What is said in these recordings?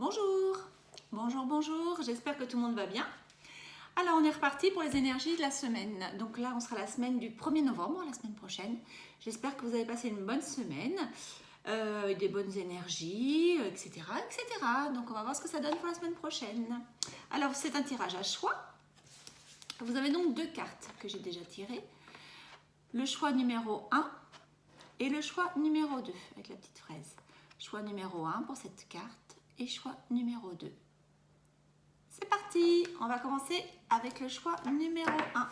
Bonjour, bonjour, j'espère que tout le monde va bien. Alors on est reparti pour les énergies de la semaine. Donc là on sera la semaine du 1er novembre, la semaine prochaine. J'espère que vous avez passé une bonne semaine, des bonnes énergies, etc., etc. Donc on va voir ce que ça donne pour la semaine prochaine. Alors c'est un tirage à choix. Vous avez donc deux cartes que j'ai déjà tirées. Le choix numéro 1 et le choix numéro 2 avec la petite fraise. Choix numéro 1 pour cette carte et choix numéro 2. C'est parti, on va commencer avec le choix numéro 1.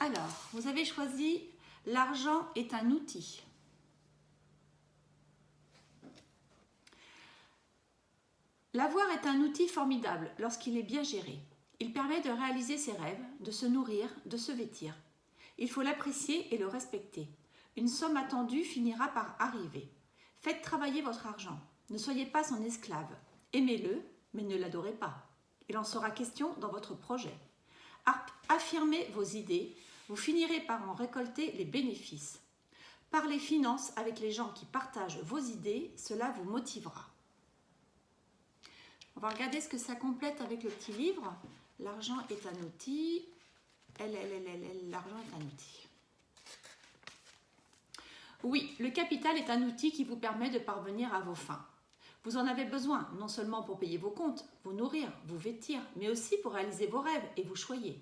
Alors, vous avez choisi « L'argent est un outil ». L'avoir est un outil formidable lorsqu'il est bien géré. Il permet de réaliser ses rêves, de se nourrir, de se vêtir. Il faut l'apprécier et le respecter. Une somme attendue finira par arriver. Faites travailler votre argent. Ne soyez pas son esclave. Aimez-le, mais ne l'adorez pas. Il en sera question dans votre projet. Affirmez vos idées, vous finirez par en récolter les bénéfices. Parlez finances avec les gens qui partagent vos idées, cela vous motivera. On va regarder ce que ça complète avec le petit livre. L'argent est un outil. L'argent est un outil. Oui, le capital est un outil qui vous permet de parvenir à vos fins. Vous en avez besoin, non seulement pour payer vos comptes, vous nourrir, vous vêtir, mais aussi pour réaliser vos rêves et vous choyer.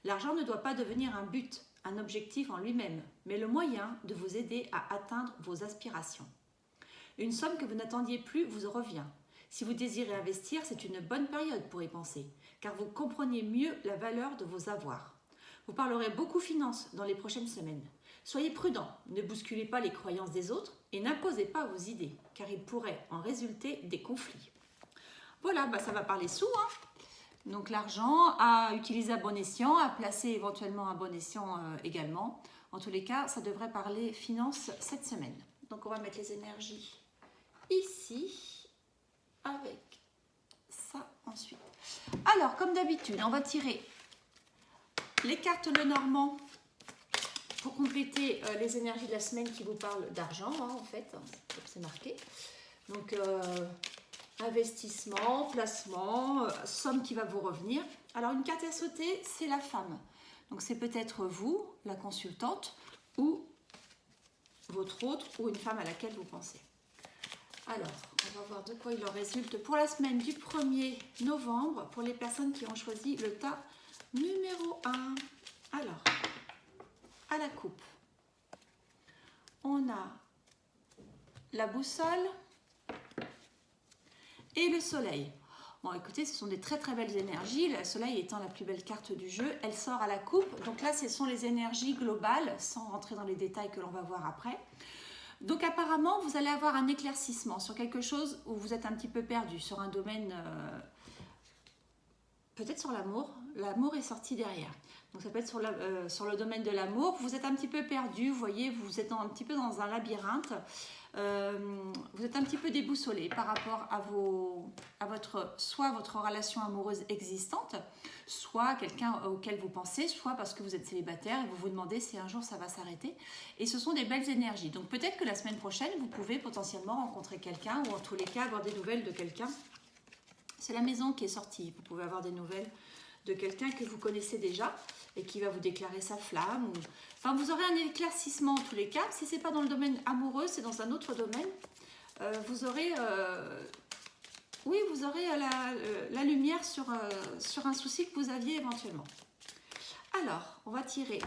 L'argent ne doit pas devenir un but, un objectif en lui-même, mais le moyen de vous aider à atteindre vos aspirations. Une somme que vous n'attendiez plus vous revient. Si vous désirez investir, c'est une bonne période pour y penser, car vous comprenez mieux la valeur de vos avoirs. Vous parlerez beaucoup finances dans les prochaines semaines. Soyez prudent, ne bousculez pas les croyances des autres et n'imposez pas vos idées, car il pourrait en résulter des conflits. Voilà, ça va parler sous. Donc l'argent à utiliser à bon escient, à placer éventuellement à bon escient également. En tous les cas, ça devrait parler finances cette semaine. Donc on va mettre les énergies ici, avec ça ensuite. Alors, comme d'habitude, on va tirer les cartes Lenormand pour compléter les énergies de la semaine qui vous parlent d'argent, en fait, comme c'est marqué. Donc, investissement, placement, somme qui va vous revenir. Alors, une carte à sauter, c'est la femme. Donc, c'est peut-être vous, la consultante, ou votre autre, ou une femme à laquelle vous pensez. Alors, on va voir de quoi il en résulte pour la semaine du 1er novembre pour les personnes qui ont choisi le tas numéro 1. Alors, à la coupe, on a la boussole et le soleil. Bon, écoutez, ce sont des très très belles énergies. Le soleil étant la plus belle carte du jeu, elle sort à la coupe. Donc là, ce sont les énergies globales, sans rentrer dans les détails que l'on va voir après. Donc apparemment, vous allez avoir un éclaircissement sur quelque chose où vous êtes un petit peu perdu, sur un domaine, peut-être sur l'amour. L'amour est sorti derrière. Donc ça peut être sur le domaine de l'amour. Vous êtes un petit peu perdu, vous voyez, vous êtes un petit peu dans un labyrinthe. Vous êtes un petit peu déboussolé par rapport à soit votre relation amoureuse existante, soit quelqu'un auquel vous pensez, soit parce que vous êtes célibataire et vous vous demandez si un jour ça va s'arrêter. Et ce sont des belles énergies. Donc peut-être que la semaine prochaine, vous pouvez potentiellement rencontrer quelqu'un ou en tous les cas avoir des nouvelles de quelqu'un. C'est la maison qui est sortie. Vous pouvez avoir des nouvelles de quelqu'un que vous connaissez déjà et qui va vous déclarer sa flamme. Enfin, vous aurez un éclaircissement en tous les cas. Si ce n'est pas dans le domaine amoureux, c'est dans un autre domaine. Vous aurez, la lumière sur un souci que vous aviez éventuellement. Alors, on va tirer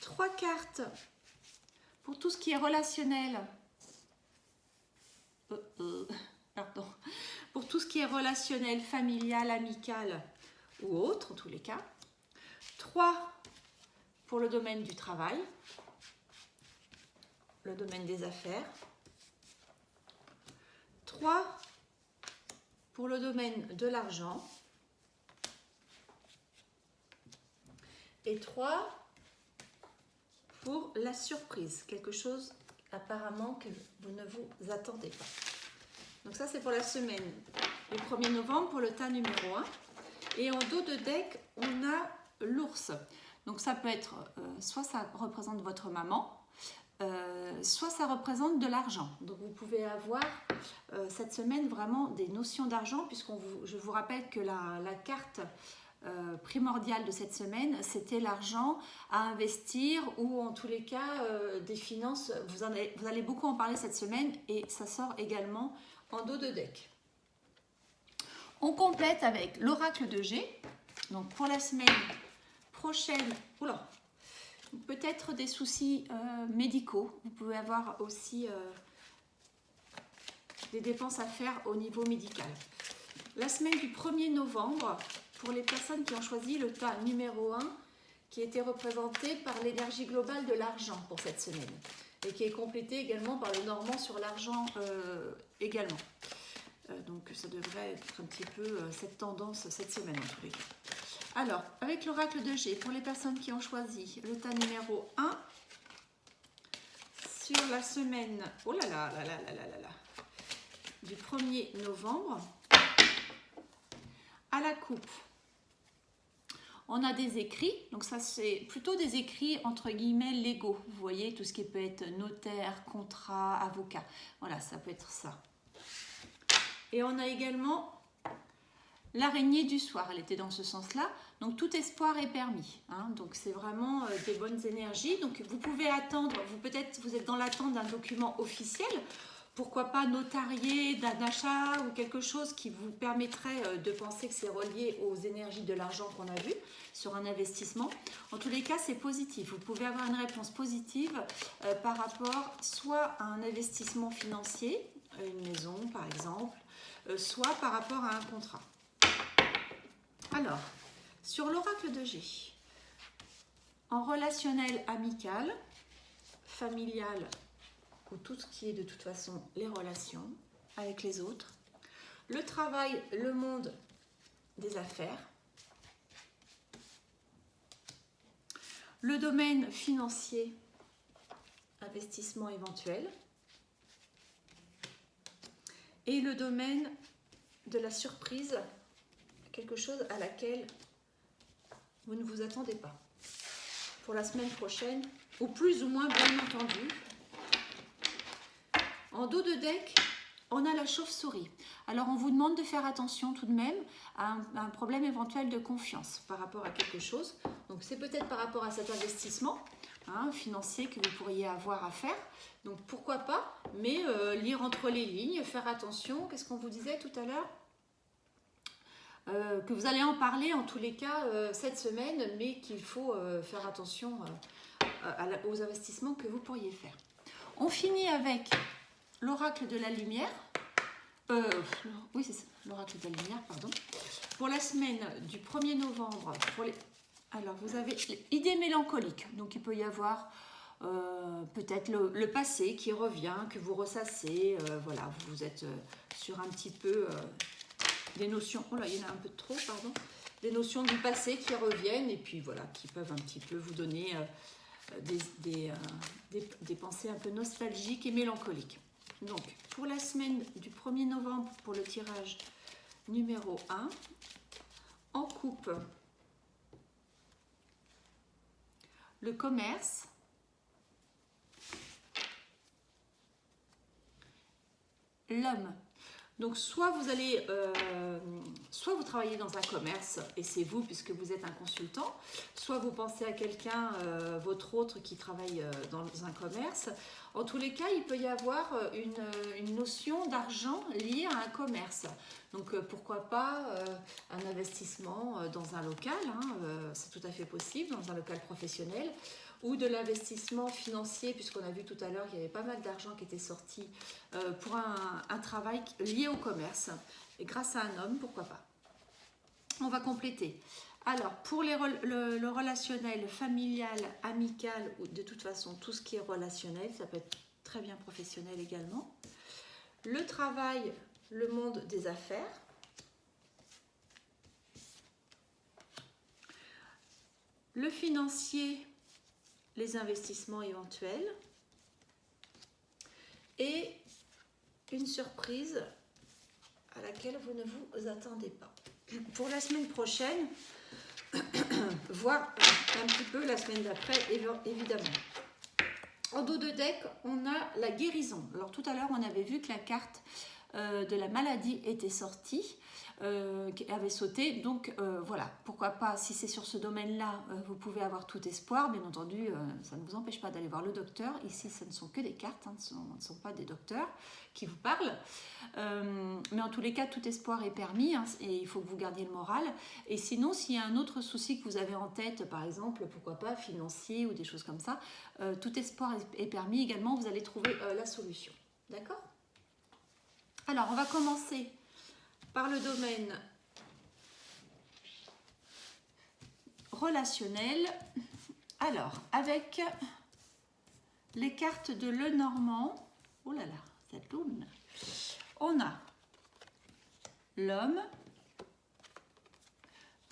3 cartes pour tout ce qui est relationnel. Pardon. Pour tout ce qui est relationnel, familial, amical ou autre, en tous les cas. 3 pour le domaine du travail, le domaine des affaires. 3 pour le domaine de l'argent. Et 3 pour la surprise, quelque chose apparemment que vous ne vous attendez pas. Donc ça, c'est pour la semaine du 1er novembre pour le tas numéro 1. Et en dos de deck, on a l'ours. Donc ça peut être, soit ça représente votre maman, soit ça représente de l'argent. Donc vous pouvez avoir cette semaine vraiment des notions d'argent, je vous rappelle que la carte primordiale de cette semaine, c'était l'argent à investir ou en tous les cas des finances. Vous allez beaucoup en parler cette semaine et ça sort également en dos de deck. On complète avec l'oracle de G. Donc pour la semaine prochaine, peut-être des soucis médicaux. Vous pouvez avoir aussi des dépenses à faire au niveau médical. La semaine du 1er novembre, pour les personnes qui ont choisi le tas numéro 1, qui était représenté par l'énergie globale de l'argent pour cette semaine, et qui est complété également par le normand sur l'argent également. Donc ça devrait être un petit peu cette tendance cette semaine en tous les cas. Alors, avec l'oracle de G, pour les personnes qui ont choisi le tas numéro 1, sur la semaine du 1er novembre, à la coupe, on a des écrits, donc ça c'est plutôt des écrits entre guillemets légaux, vous voyez, tout ce qui peut être notaire, contrat, avocat, voilà, ça peut être ça. Et on a également l'araignée du soir, elle était dans ce sens-là, donc tout espoir est permis, hein, donc c'est vraiment des bonnes énergies, donc vous pouvez attendre, peut-être vous êtes dans l'attente d'un document officiel, pourquoi pas notarié, d'un achat ou quelque chose qui vous permettrait de penser que c'est relié aux énergies de l'argent qu'on a vu sur un investissement. En tous les cas, c'est positif. Vous pouvez avoir une réponse positive par rapport soit à un investissement financier, une maison par exemple, soit par rapport à un contrat. Alors, sur l'oracle de G, en relationnel amical, familial, ou tout ce qui est de toute façon les relations avec les autres, le travail, le monde des affaires, le domaine financier, investissement éventuel, et le domaine de la surprise, quelque chose à laquelle vous ne vous attendez pas. Pour la semaine prochaine, ou plus ou moins bien entendu. En dos de deck, on a la chauve-souris. Alors, on vous demande de faire attention tout de même à un problème éventuel de confiance par rapport à quelque chose. Donc, c'est peut-être par rapport à cet investissement financier que vous pourriez avoir à faire. Donc, pourquoi pas, mais lire entre les lignes, faire attention. Qu'est-ce qu'on vous disait tout à l'heure ? Que vous allez en parler en tous les cas cette semaine, mais qu'il faut faire attention aux investissements que vous pourriez faire. On finit avec l'oracle de la lumière, oui c'est ça, l'oracle de la lumière, pardon. Pour la semaine du 1er novembre, alors vous avez idée mélancolique, donc il peut y avoir peut-être le passé qui revient, que vous ressassez, voilà, vous êtes sur un petit peu des notions, oh là il y en a un peu trop, pardon, des notions du passé qui reviennent et puis voilà, qui peuvent un petit peu vous donner des pensées un peu nostalgiques et mélancoliques. Donc, pour la semaine du 1er novembre, pour le tirage numéro 1, en coupe, le commerce, l'homme. Donc, soit vous travaillez dans un commerce et c'est vous puisque vous êtes un consultant, soit vous pensez à quelqu'un, votre autre qui travaille dans un commerce. En tous les cas, il peut y avoir une notion d'argent liée à un commerce. Donc, pourquoi pas un investissement dans un local, c'est tout à fait possible, dans un local professionnel, ou de l'investissement financier, puisqu'on a vu tout à l'heure qu'il y avait pas mal d'argent qui était sorti pour un travail lié au commerce, et grâce à un homme, pourquoi pas. On va compléter. Alors, pour le relationnel, familial, amical, ou de toute façon, tout ce qui est relationnel, ça peut être très bien professionnel également. Le travail, le monde des affaires. Le financier, les investissements éventuels. Et une surprise à laquelle vous ne vous attendez pas. Pour la semaine prochaine, voire un petit peu la semaine d'après, évidemment. En dos de deck, on a la guérison. Alors tout à l'heure, on avait vu que la carte de la maladie était sortie, avait sauté. Donc voilà, pourquoi pas, si c'est sur ce domaine-là, vous pouvez avoir tout espoir. Bien entendu, ça ne vous empêche pas d'aller voir le docteur. Ici, ce ne sont que des cartes, hein, ce ne sont pas des docteurs qui vous parlent. Mais en tous les cas, tout espoir est permis, hein, et il faut que vous gardiez le moral. Et sinon, s'il y a un autre souci que vous avez en tête, par exemple, pourquoi pas financier ou des choses comme ça, tout espoir est permis également, vous allez trouver la solution. D'accord ? Alors, on va commencer par le domaine relationnel. Alors, avec les cartes de Lenormand, oh là là, ça tourne. On a l'homme,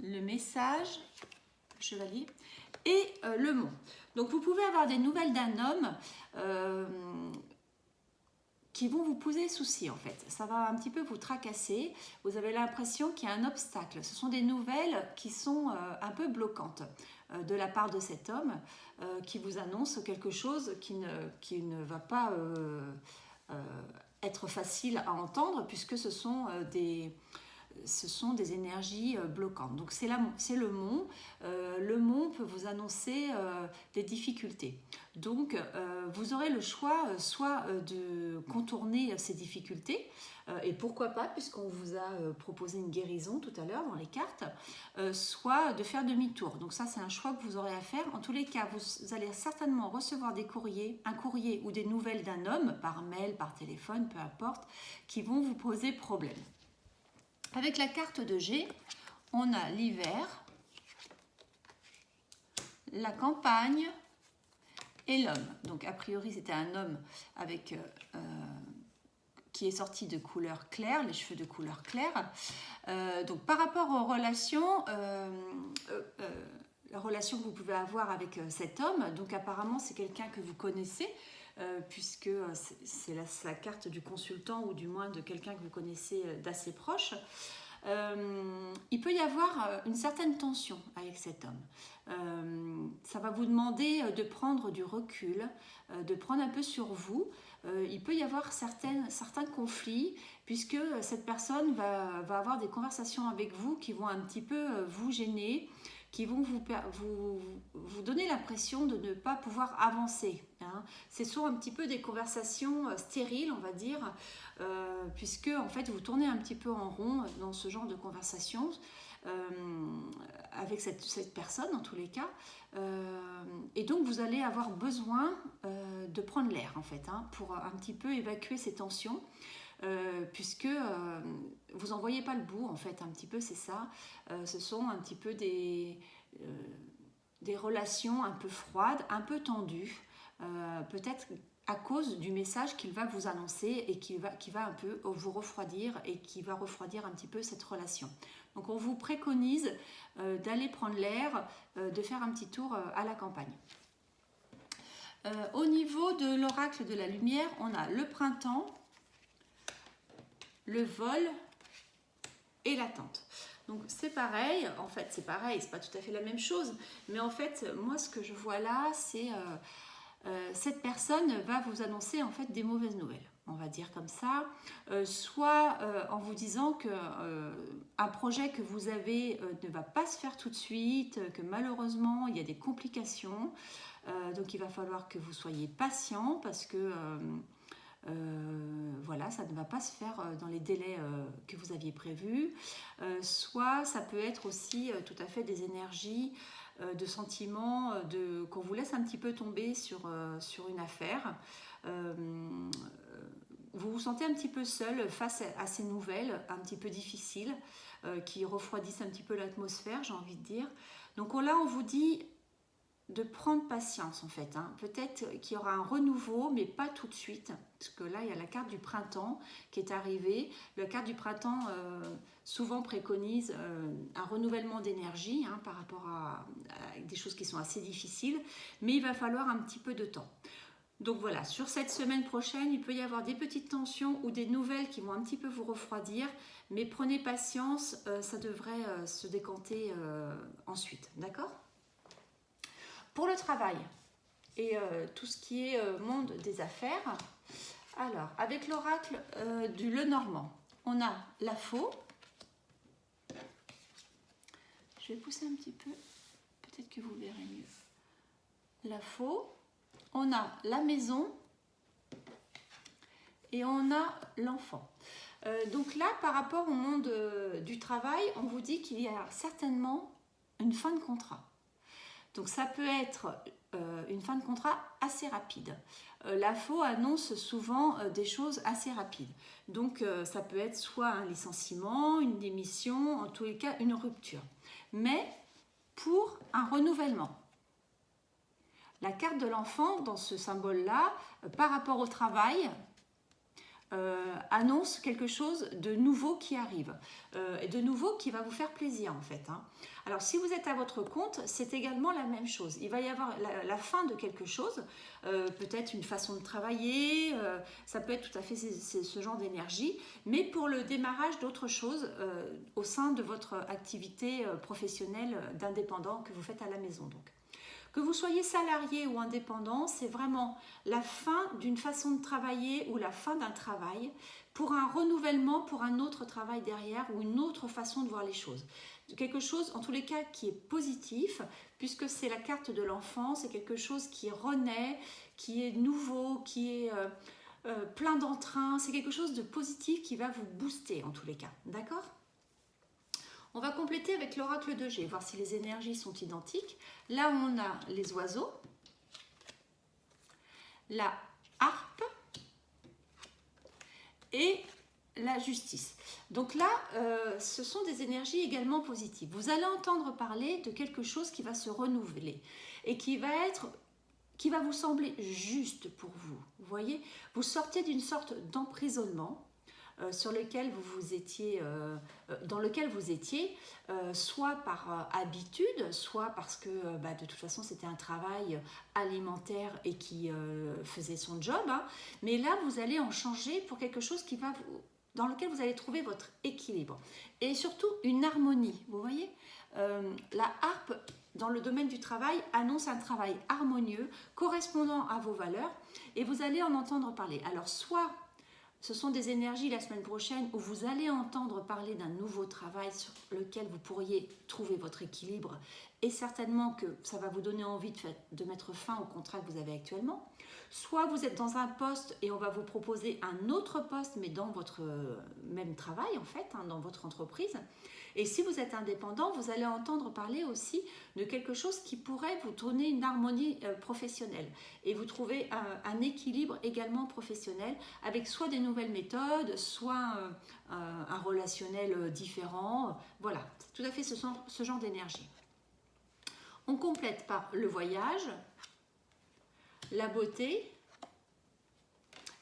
le message, le chevalier et le mont. Donc vous pouvez avoir des nouvelles d'un homme qui vont vous poser souci en fait. Ça va un petit peu vous tracasser. Vous avez l'impression qu'il y a un obstacle. Ce sont des nouvelles qui sont un peu bloquantes de la part de cet homme qui vous annonce quelque chose qui ne va pas être facile à entendre puisque ce sont des énergies bloquantes. Donc c'est le mont. Le mont peut vous annoncer des difficultés. Donc vous aurez le choix soit de contourner ces difficultés, et pourquoi pas, puisqu'on vous a proposé une guérison tout à l'heure dans les cartes, soit de faire demi-tour. Donc ça, c'est un choix que vous aurez à faire. En tous les cas, vous allez certainement recevoir des courriers, un courrier ou des nouvelles d'un homme, par mail, par téléphone, peu importe, qui vont vous poser problème. Avec la carte de G, on a l'hiver, la campagne et l'homme. Donc a priori c'était un homme avec qui est sorti de couleur claire, les cheveux de couleur claire. Donc par rapport aux relations, la relation que vous pouvez avoir avec cet homme, donc apparemment c'est quelqu'un que vous connaissez, puisque c'est la carte du consultant ou du moins de quelqu'un que vous connaissez d'assez proche. Il peut y avoir une certaine tension avec cet homme. Ça va vous demander de prendre du recul, de prendre un peu sur vous. Il peut y avoir certains conflits puisque cette personne va avoir des conversations avec vous qui vont un petit peu vous gêner, qui vont vous donner l'impression de ne pas pouvoir avancer. Hein. Ce sont un petit peu des conversations stériles, on va dire, puisque en fait vous tournez un petit peu en rond dans ce genre de conversation avec cette personne en tous les cas. Et donc vous allez avoir besoin de prendre l'air en fait, hein, pour un petit peu évacuer ces tensions. Puisque vous n'en voyez pas le bout en fait, un petit peu c'est ça. Ce sont un petit peu des relations un peu froides, un peu tendues, peut-être à cause du message qu'il va vous annoncer et qui va un peu vous refroidir et qui va refroidir un petit peu cette relation. Donc on vous préconise d'aller prendre l'air, de faire un petit tour à la campagne. Au niveau de l'oracle de la lumière, on a le printemps, le vol et l'attente. Donc c'est pareil, en fait c'est pareil, c'est pas tout à fait la même chose, mais en fait moi ce que je vois là c'est cette personne va vous annoncer en fait des mauvaises nouvelles, on va dire comme ça, soit en vous disant que un projet que vous avez ne va pas se faire tout de suite, que malheureusement il y a des complications, donc il va falloir que vous soyez patient parce que voilà, ça ne va pas se faire dans les délais que vous aviez prévus. Soit ça peut être aussi tout à fait des énergies de sentiments, qu'on vous laisse un petit peu tomber sur une affaire. Vous vous sentez un petit peu seul face à ces nouvelles un petit peu difficiles qui refroidissent un petit peu l'atmosphère, j'ai envie de dire. Donc là, on vous dit de prendre patience en fait, hein. Peut-être qu'il y aura un renouveau mais pas tout de suite, parce que là il y a la carte du printemps qui est arrivée. La carte du printemps souvent préconise un renouvellement d'énergie, hein, par rapport à des choses qui sont assez difficiles, mais il va falloir un petit peu de temps. Donc voilà, sur cette semaine prochaine il peut y avoir des petites tensions ou des nouvelles qui vont un petit peu vous refroidir, mais prenez patience, ça devrait se décanter ensuite, d'accord ? Pour le travail et tout ce qui est monde des affaires. Alors, avec l'oracle du Lenormand, on a la faux. Je vais pousser un petit peu, peut-être que vous verrez mieux. La faux, on a la maison et on a l'enfant. Donc là, par rapport au monde du travail, on vous dit qu'il y a certainement une fin de contrat. Donc ça peut être une fin de contrat assez rapide. La faux annonce souvent des choses assez rapides. Donc ça peut être soit un licenciement, une démission, en tous les cas une rupture. Mais pour un renouvellement. La carte de l'enfant, dans ce symbole-là, par rapport au travail, annonce quelque chose de nouveau qui arrive, et de nouveau qui va vous faire plaisir en fait. Alors si vous êtes à votre compte, c'est également la même chose. Il va y avoir la fin de quelque chose, peut-être une façon de travailler, ça peut être tout à fait ce genre d'énergie, mais pour le démarrage d'autre chose au sein de votre activité professionnelle d'indépendant que vous faites à la maison donc. Que vous soyez salarié ou indépendant, c'est vraiment la fin d'une façon de travailler ou la fin d'un travail pour un renouvellement, pour un autre travail derrière ou une autre façon de voir les choses. Quelque chose, en tous les cas, qui est positif, puisque c'est la carte de l'enfant, c'est quelque chose qui renaît, qui est nouveau, qui est plein d'entrain, c'est quelque chose de positif qui va vous booster en tous les cas, d'accord ? On va compléter avec l'oracle de G, voir si les énergies sont identiques. Là, on a les oiseaux, la harpe et la justice. Donc là, ce sont des énergies également positives. Vous allez entendre parler de quelque chose qui va se renouveler et qui va vous sembler juste pour vous. Vous voyez, vous sortez d'une sorte d'emprisonnement dans lequel vous étiez, soit par habitude, soit parce que de toute façon c'était un travail alimentaire et qui faisait son job. Mais là, vous allez en changer pour quelque chose dans lequel vous allez trouver votre équilibre. Et surtout, une harmonie. Vous voyez, la harpe, dans le domaine du travail, annonce un travail harmonieux, correspondant à vos valeurs, et vous allez en entendre parler. Alors, soit ce sont des énergies la semaine prochaine où vous allez entendre parler d'un nouveau travail sur lequel vous pourriez trouver votre équilibre et certainement que ça va vous donner envie de mettre fin au contrat que vous avez actuellement. Soit vous êtes dans un poste et on va vous proposer un autre poste mais dans votre même travail en fait, dans votre entreprise. Et si vous êtes indépendant, vous allez entendre parler aussi de quelque chose qui pourrait vous donner une harmonie professionnelle et vous trouver un équilibre également professionnel avec soit des nouvelles méthodes, soit un relationnel différent. Voilà, c'est tout à fait ce genre d'énergie. On complète par le voyage, la beauté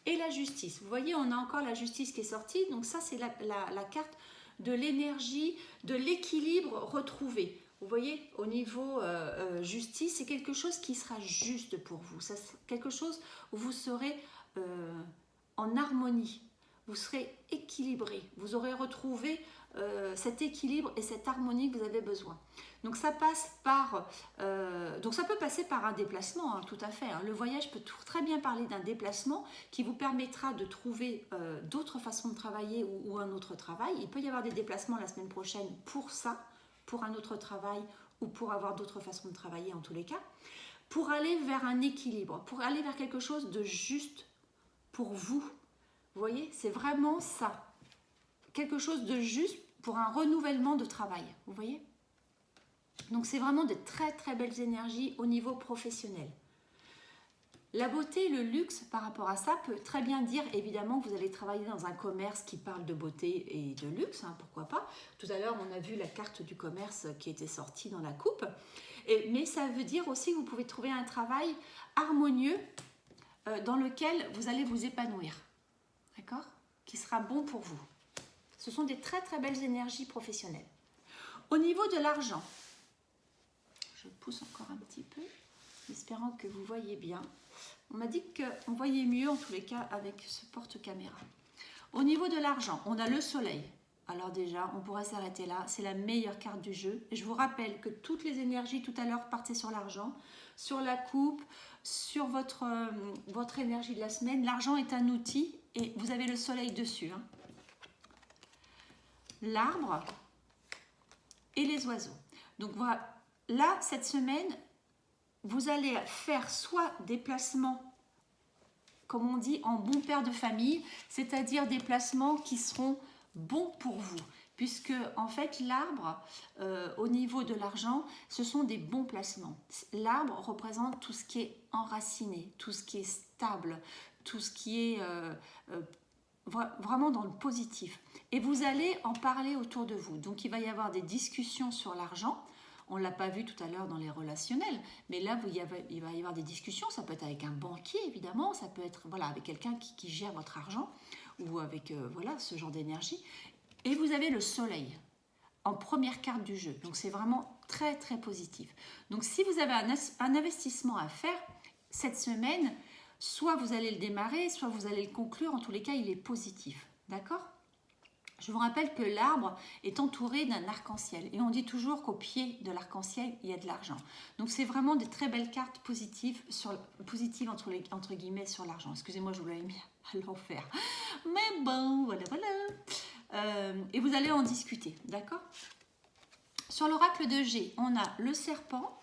et la justice. Vous voyez, on a encore la justice qui est sortie, donc ça c'est la carte de l'énergie, de l'équilibre retrouvé. Vous voyez, au niveau justice, c'est quelque chose qui sera juste pour vous. C'est quelque chose où vous serez en harmonie, vous serez équilibré, vous aurez retrouvé cet équilibre et cette harmonie que vous avez besoin. Donc ça passe donc ça peut passer par un déplacement, tout à fait. Le voyage peut très bien parler d'un déplacement qui vous permettra de trouver d'autres façons de travailler ou un autre travail. Il peut y avoir des déplacements la semaine prochaine pour ça, pour un autre travail ou pour avoir d'autres façons de travailler en tous les cas, pour aller vers un équilibre, pour aller vers quelque chose de juste pour vous. Vous voyez, c'est vraiment ça. Quelque chose de juste pour un renouvellement de travail. Vous voyez ? Donc c'est vraiment de très très belles énergies au niveau professionnel. La beauté et le luxe par rapport à ça peut très bien dire évidemment que vous allez travailler dans un commerce qui parle de beauté et de luxe, pourquoi pas. Tout à l'heure on a vu la carte du commerce qui était sortie dans la coupe, mais ça veut dire aussi que vous pouvez trouver un travail harmonieux dans lequel vous allez vous épanouir, d'accord ? Qui sera bon pour vous. Ce sont des très très belles énergies professionnelles. Au niveau de l'argent, je pousse encore un petit peu, espérant que vous voyez bien. On m'a dit qu'on voyait mieux en tous les cas avec ce porte-caméra. Au niveau de l'argent, on a le soleil. Alors déjà, on pourrait s'arrêter là. C'est la meilleure carte du jeu. Et je vous rappelle que toutes les énergies tout à l'heure partaient sur l'argent, sur la coupe, sur votre énergie de la semaine. L'argent est un outil et vous avez le soleil dessus. Hein. L'arbre et les oiseaux. Donc voilà, là, cette semaine, vous allez faire soit des placements, comme on dit, en bon père de famille, c'est-à-dire des placements qui seront bons pour vous. Puisque, en fait, l'arbre, au niveau de l'argent, ce sont des bons placements. L'arbre représente tout ce qui est enraciné, tout ce qui est stable, tout ce qui est vraiment dans le positif. Et vous allez en parler autour de vous. Donc, il va y avoir des discussions sur l'argent. On ne l'a pas vu tout à l'heure dans les relationnels, mais là, il va y avoir des discussions. Ça peut être avec un banquier, évidemment. Ça peut être avec quelqu'un qui gère votre argent ou avec ce genre d'énergie. Et vous avez le soleil en première carte du jeu. Donc, c'est vraiment très, très positif. Donc, si vous avez un investissement à faire cette semaine, soit vous allez le démarrer, soit vous allez le conclure. En tous les cas, il est positif. D'accord ? Je vous rappelle que l'arbre est entouré d'un arc-en-ciel. Et on dit toujours qu'au pied de l'arc-en-ciel, il y a de l'argent. Donc, c'est vraiment des très belles cartes positives entre guillemets sur l'argent. Excusez-moi, je vous l'avais mis à l'enfer. Mais bon, voilà. Et vous allez en discuter, d'accord ? Sur l'oracle de G, on a le serpent,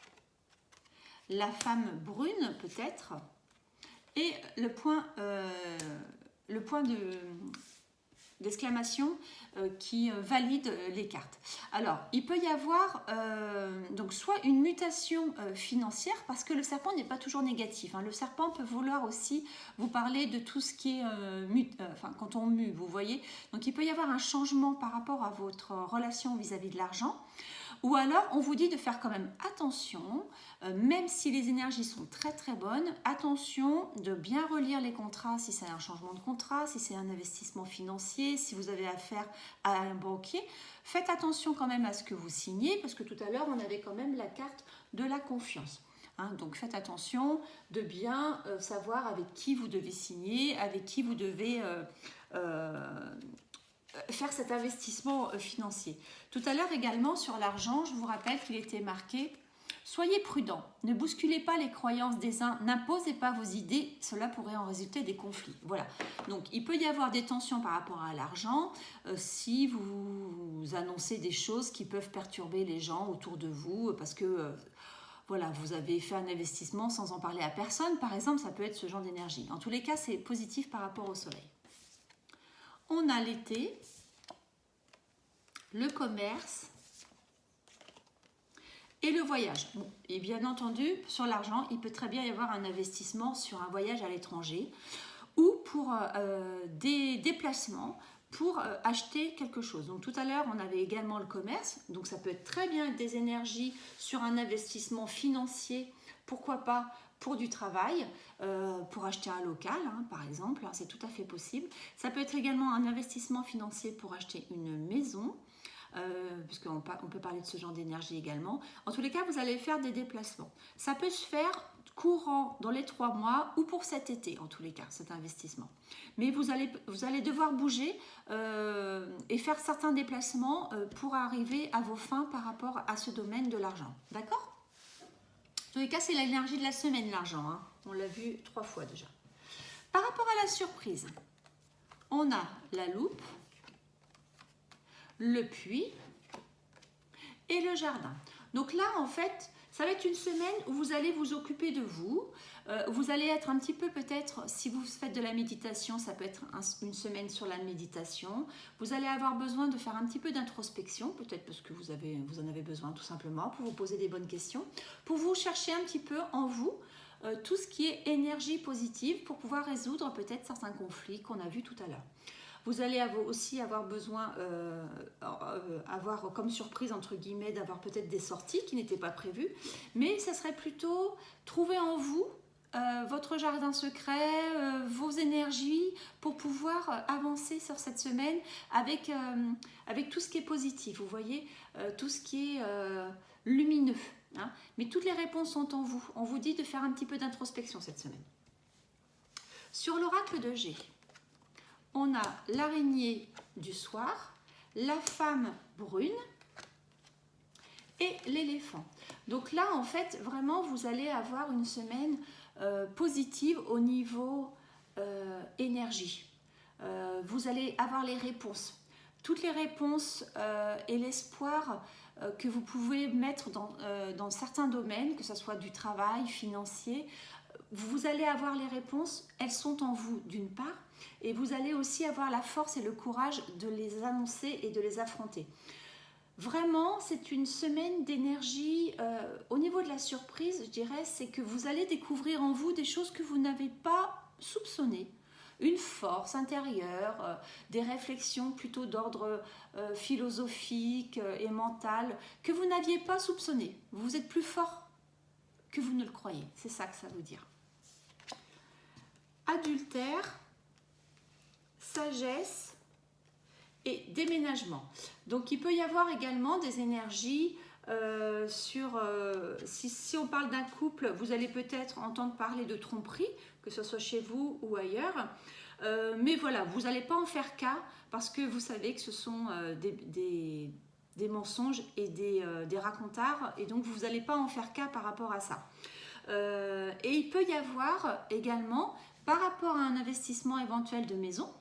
la femme brune peut-être, et le point d'exclamation qui valide les cartes. Alors, il peut y avoir donc soit une mutation financière, parce que le serpent n'est pas toujours négatif. Hein. Le serpent peut vouloir aussi vous parler de tout ce qui est quand on mue, vous voyez. Donc, il peut y avoir un changement par rapport à votre relation vis-à-vis de l'argent. Ou alors, on vous dit de faire quand même attention, même si les énergies sont très très bonnes, attention de bien relire les contrats si c'est un changement de contrat, si c'est un investissement financier, si vous avez affaire à un banquier. Faites attention quand même à ce que vous signez, parce que tout à l'heure, on avait quand même la carte de la confiance. Hein, donc faites attention de bien savoir avec qui vous devez signer, avec qui vous devez faire cet investissement financier. Tout à l'heure également sur l'argent, je vous rappelle qu'il était marqué « Soyez prudents, ne bousculez pas les croyances des uns, n'imposez pas vos idées, cela pourrait en résulter des conflits. » Voilà, donc il peut y avoir des tensions par rapport à l'argent si vous annoncez des choses qui peuvent perturber les gens autour de vous parce que vous avez fait un investissement sans en parler à personne, par exemple, ça peut être ce genre d'énergie. En tous les cas, c'est positif par rapport au soleil. On a l'été, le commerce et le voyage. Bon, et bien entendu, sur l'argent, il peut très bien y avoir un investissement sur un voyage à l'étranger ou pour des déplacements pour acheter quelque chose. Donc tout à l'heure, on avait également le commerce. Donc ça peut être très bien des énergies sur un investissement financier, pourquoi pas pour du travail, pour acheter un local, hein, par exemple, hein, c'est tout à fait possible. Ça peut être également un investissement financier pour acheter une maison, puisqu'on peut parler de ce genre d'énergie également. En tous les cas, vous allez faire des déplacements. Ça peut se faire courant dans les 3 mois ou pour cet été, en tous les cas, cet investissement. Mais vous allez devoir bouger et faire certains déplacements pour arriver à vos fins par rapport à ce domaine de l'argent. D'accord ? En tous les cas, c'est l'énergie de la semaine, l'argent. Hein. On l'a vu 3 fois déjà. Par rapport à la surprise, on a la loupe, le puits et le jardin. Donc là, en fait, ça va être une semaine où vous allez vous occuper de vous. Vous allez être un petit peu peut-être, si vous faites de la méditation, ça peut être une semaine sur la méditation. Vous allez avoir besoin de faire un petit peu d'introspection, peut-être parce que vous en avez besoin tout simplement, pour vous poser des bonnes questions, pour vous chercher un petit peu en vous tout ce qui est énergie positive pour pouvoir résoudre peut-être certains conflits qu'on a vus tout à l'heure. Vous allez aussi avoir besoin, avoir comme surprise, entre guillemets, d'avoir peut-être des sorties qui n'étaient pas prévues. Mais ça serait plutôt trouver en vous votre jardin secret, vos énergies pour pouvoir avancer sur cette semaine avec tout ce qui est positif. Vous voyez, tout ce qui est lumineux. Hein. Mais toutes les réponses sont en vous. On vous dit de faire un petit peu d'introspection cette semaine. Sur l'oracle de G, on a l'araignée du soir, la femme brune et l'éléphant. Donc là, en fait, vraiment, vous allez avoir une semaine positive au niveau énergie. Vous allez avoir les réponses. Toutes les réponses et l'espoir que vous pouvez mettre dans certains domaines, que ce soit du travail, financier, vous allez avoir les réponses, elles sont en vous d'une part, et vous allez aussi avoir la force et le courage de les annoncer et de les affronter. Vraiment, c'est une semaine d'énergie. Au niveau de la surprise, je dirais, c'est que vous allez découvrir en vous des choses que vous n'avez pas soupçonnées. Une force intérieure, des réflexions plutôt d'ordre philosophique et mental que vous n'aviez pas soupçonnées. Vous êtes plus fort que vous ne le croyez. C'est ça que ça veut dire. Adultère, sagesse et déménagement. Donc il peut y avoir également des énergies si on parle d'un couple, vous allez peut-être entendre parler de tromperie, que ce soit chez vous ou ailleurs. Mais voilà, vous n'allez pas en faire cas parce que vous savez que ce sont des mensonges et des racontards, et donc vous n'allez pas en faire cas par rapport à ça. Et il peut y avoir également, par rapport à un investissement éventuel de maison,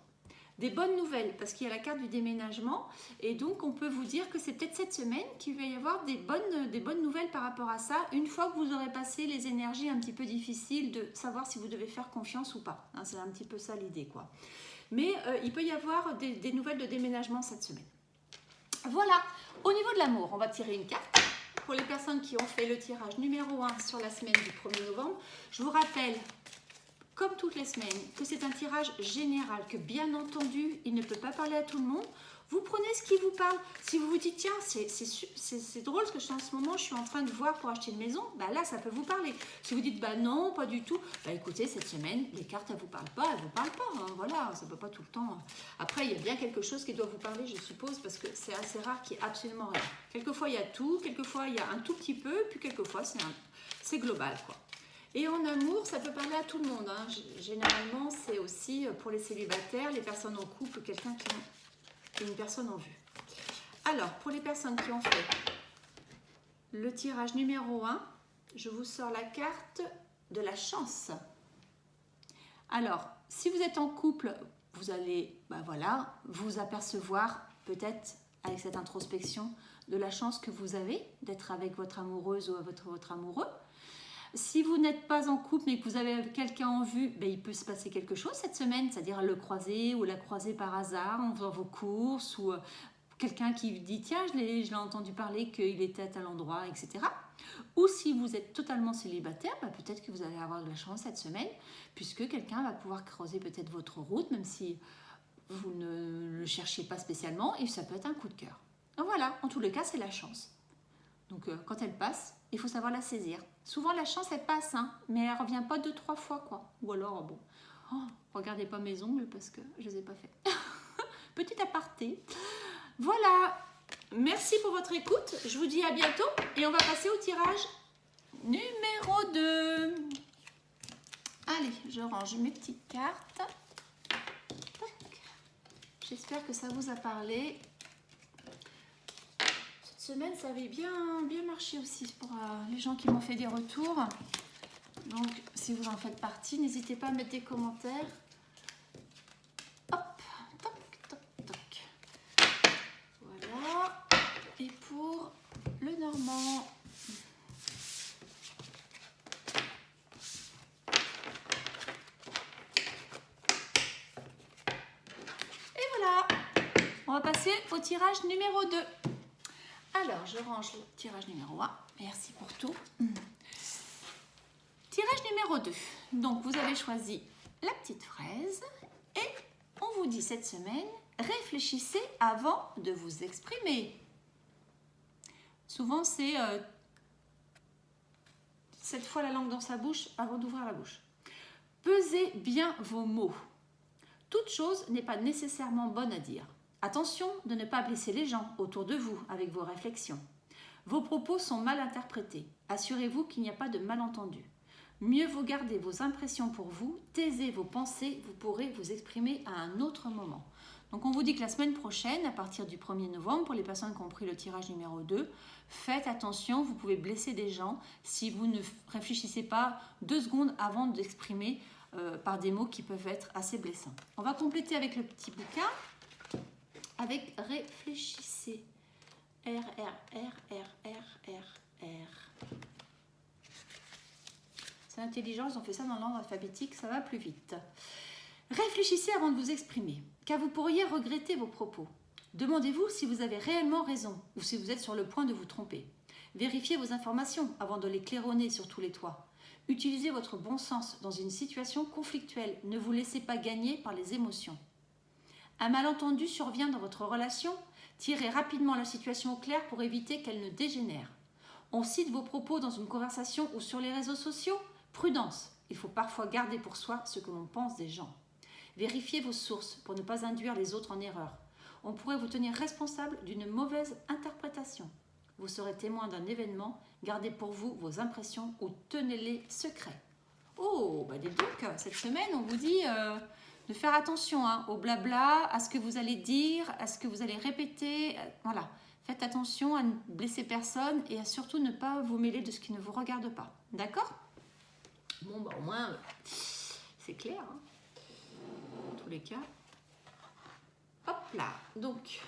des bonnes nouvelles, parce qu'il y a la carte du déménagement, et donc on peut vous dire que c'est peut-être cette semaine qu'il va y avoir des bonnes nouvelles par rapport à ça, une fois que vous aurez passé les énergies un petit peu difficiles de savoir si vous devez faire confiance ou pas. Hein, c'est un petit peu ça l'idée, quoi. Mais il peut y avoir des nouvelles de déménagement cette semaine. Voilà, au niveau de l'amour, on va tirer une carte. Pour les personnes qui ont fait le tirage numéro 1 sur la semaine du 1er novembre, je vous rappelle, comme toutes les semaines, que c'est un tirage général, que bien entendu, il ne peut pas parler à tout le monde. Vous prenez ce qui vous parle. Si vous vous dites, tiens, c'est drôle ce que je suis en ce moment, je suis en train de voir pour acheter une maison, bah là, ça peut vous parler. Si vous dites, bah non, pas du tout, bah écoutez, cette semaine, les cartes, elles ne vous parlent pas, hein, voilà, ça ne peut pas tout le temps. Après, il y a bien quelque chose qui doit vous parler, je suppose, parce que c'est assez rare qu'il n'y ait absolument rien. Quelquefois, il y a tout, quelquefois, il y a un tout petit peu, puis quelquefois, c'est global, quoi. Et en amour, ça peut parler à tout le monde. Hein. Généralement, c'est aussi pour les célibataires, les personnes en couple, quelqu'un qui a une personne en vue. Alors, pour les personnes qui ont fait le tirage numéro 1, je vous sors la carte de la chance. Alors, si vous êtes en couple, vous allez vous apercevoir peut-être avec cette introspection de la chance que vous avez d'être avec votre amoureuse ou votre amoureux. Si vous n'êtes pas en couple mais que vous avez quelqu'un en vue, il peut se passer quelque chose cette semaine, c'est-à-dire le croiser ou la croiser par hasard en faisant vos courses, ou quelqu'un qui dit tiens, je l'ai entendu parler qu'il était à tel endroit, etc. Ou si vous êtes totalement célibataire, peut-être que vous allez avoir de la chance cette semaine, puisque quelqu'un va pouvoir creuser peut-être votre route, même si vous ne le cherchiez pas spécialement, et ça peut être un coup de cœur. Donc voilà, en tous les cas, c'est la chance. Donc quand elle passe, il faut savoir la saisir. Souvent la chance elle passe, hein, mais elle ne revient pas 2-3 fois, quoi. Ou alors, regardez pas mes ongles parce que je ne les ai pas faits. Petit aparté. Voilà, merci pour votre écoute. Je vous dis à bientôt et on va passer au tirage numéro 2. Allez, je range mes petites cartes. J'espère que ça vous a parlé. Semaine, ça avait bien marché aussi pour les gens qui m'ont fait des retours. Donc, si vous en faites partie, n'hésitez pas à mettre des commentaires. Hop, toc, toc, toc. Voilà. Et pour le normand. Et voilà. On va passer au tirage numéro 2. Alors, je range le tirage numéro 1. Merci pour tout. Tirage numéro 2. Donc, vous avez choisi la petite fraise. Et on vous dit cette semaine, réfléchissez avant de vous exprimer. Souvent, c'est cette fois la langue dans sa bouche avant d'ouvrir la bouche. Pesez bien vos mots. Toute chose n'est pas nécessairement bonne à dire. Attention de ne pas blesser les gens autour de vous avec vos réflexions. Vos propos sont mal interprétés. Assurez-vous qu'il n'y a pas de malentendu. Mieux vaut garder vos impressions pour vous, taisez vos pensées, vous pourrez vous exprimer à un autre moment. Donc on vous dit que la semaine prochaine, à partir du 1er novembre, pour les personnes qui ont pris le tirage numéro 2, faites attention, vous pouvez blesser des gens si vous ne réfléchissez pas 2 secondes avant d'exprimer par des mots qui peuvent être assez blessants. On va compléter avec le petit bouquin, avec réfléchissez. R, R, R, R, R, R, R. C'est intelligent, ils ont fait ça dans l'ordre alphabétique, ça va plus vite. Réfléchissez avant de vous exprimer, car vous pourriez regretter vos propos. Demandez-vous si vous avez réellement raison ou si vous êtes sur le point de vous tromper. Vérifiez vos informations avant de les claironner sur tous les toits. Utilisez votre bon sens dans une situation conflictuelle. Ne vous laissez pas gagner par les émotions. Un malentendu survient dans votre relation. Tirez rapidement la situation au clair pour éviter qu'elle ne dégénère. On cite vos propos dans une conversation ou sur les réseaux sociaux. Prudence, il faut parfois garder pour soi ce que l'on pense des gens. Vérifiez vos sources pour ne pas induire les autres en erreur. On pourrait vous tenir responsable d'une mauvaise interprétation. Vous serez témoin d'un événement, gardez pour vous vos impressions ou tenez-les secrets. Oh, bah dites donc, cette semaine, on vous dit de faire attention au blabla, à ce que vous allez dire, à ce que vous allez répéter. Voilà, faites attention à ne blesser personne et à surtout ne pas vous mêler de ce qui ne vous regarde pas. D'accord ? Bon, bah au moins, c'est clair, hein, dans tous les cas. Hop là, donc,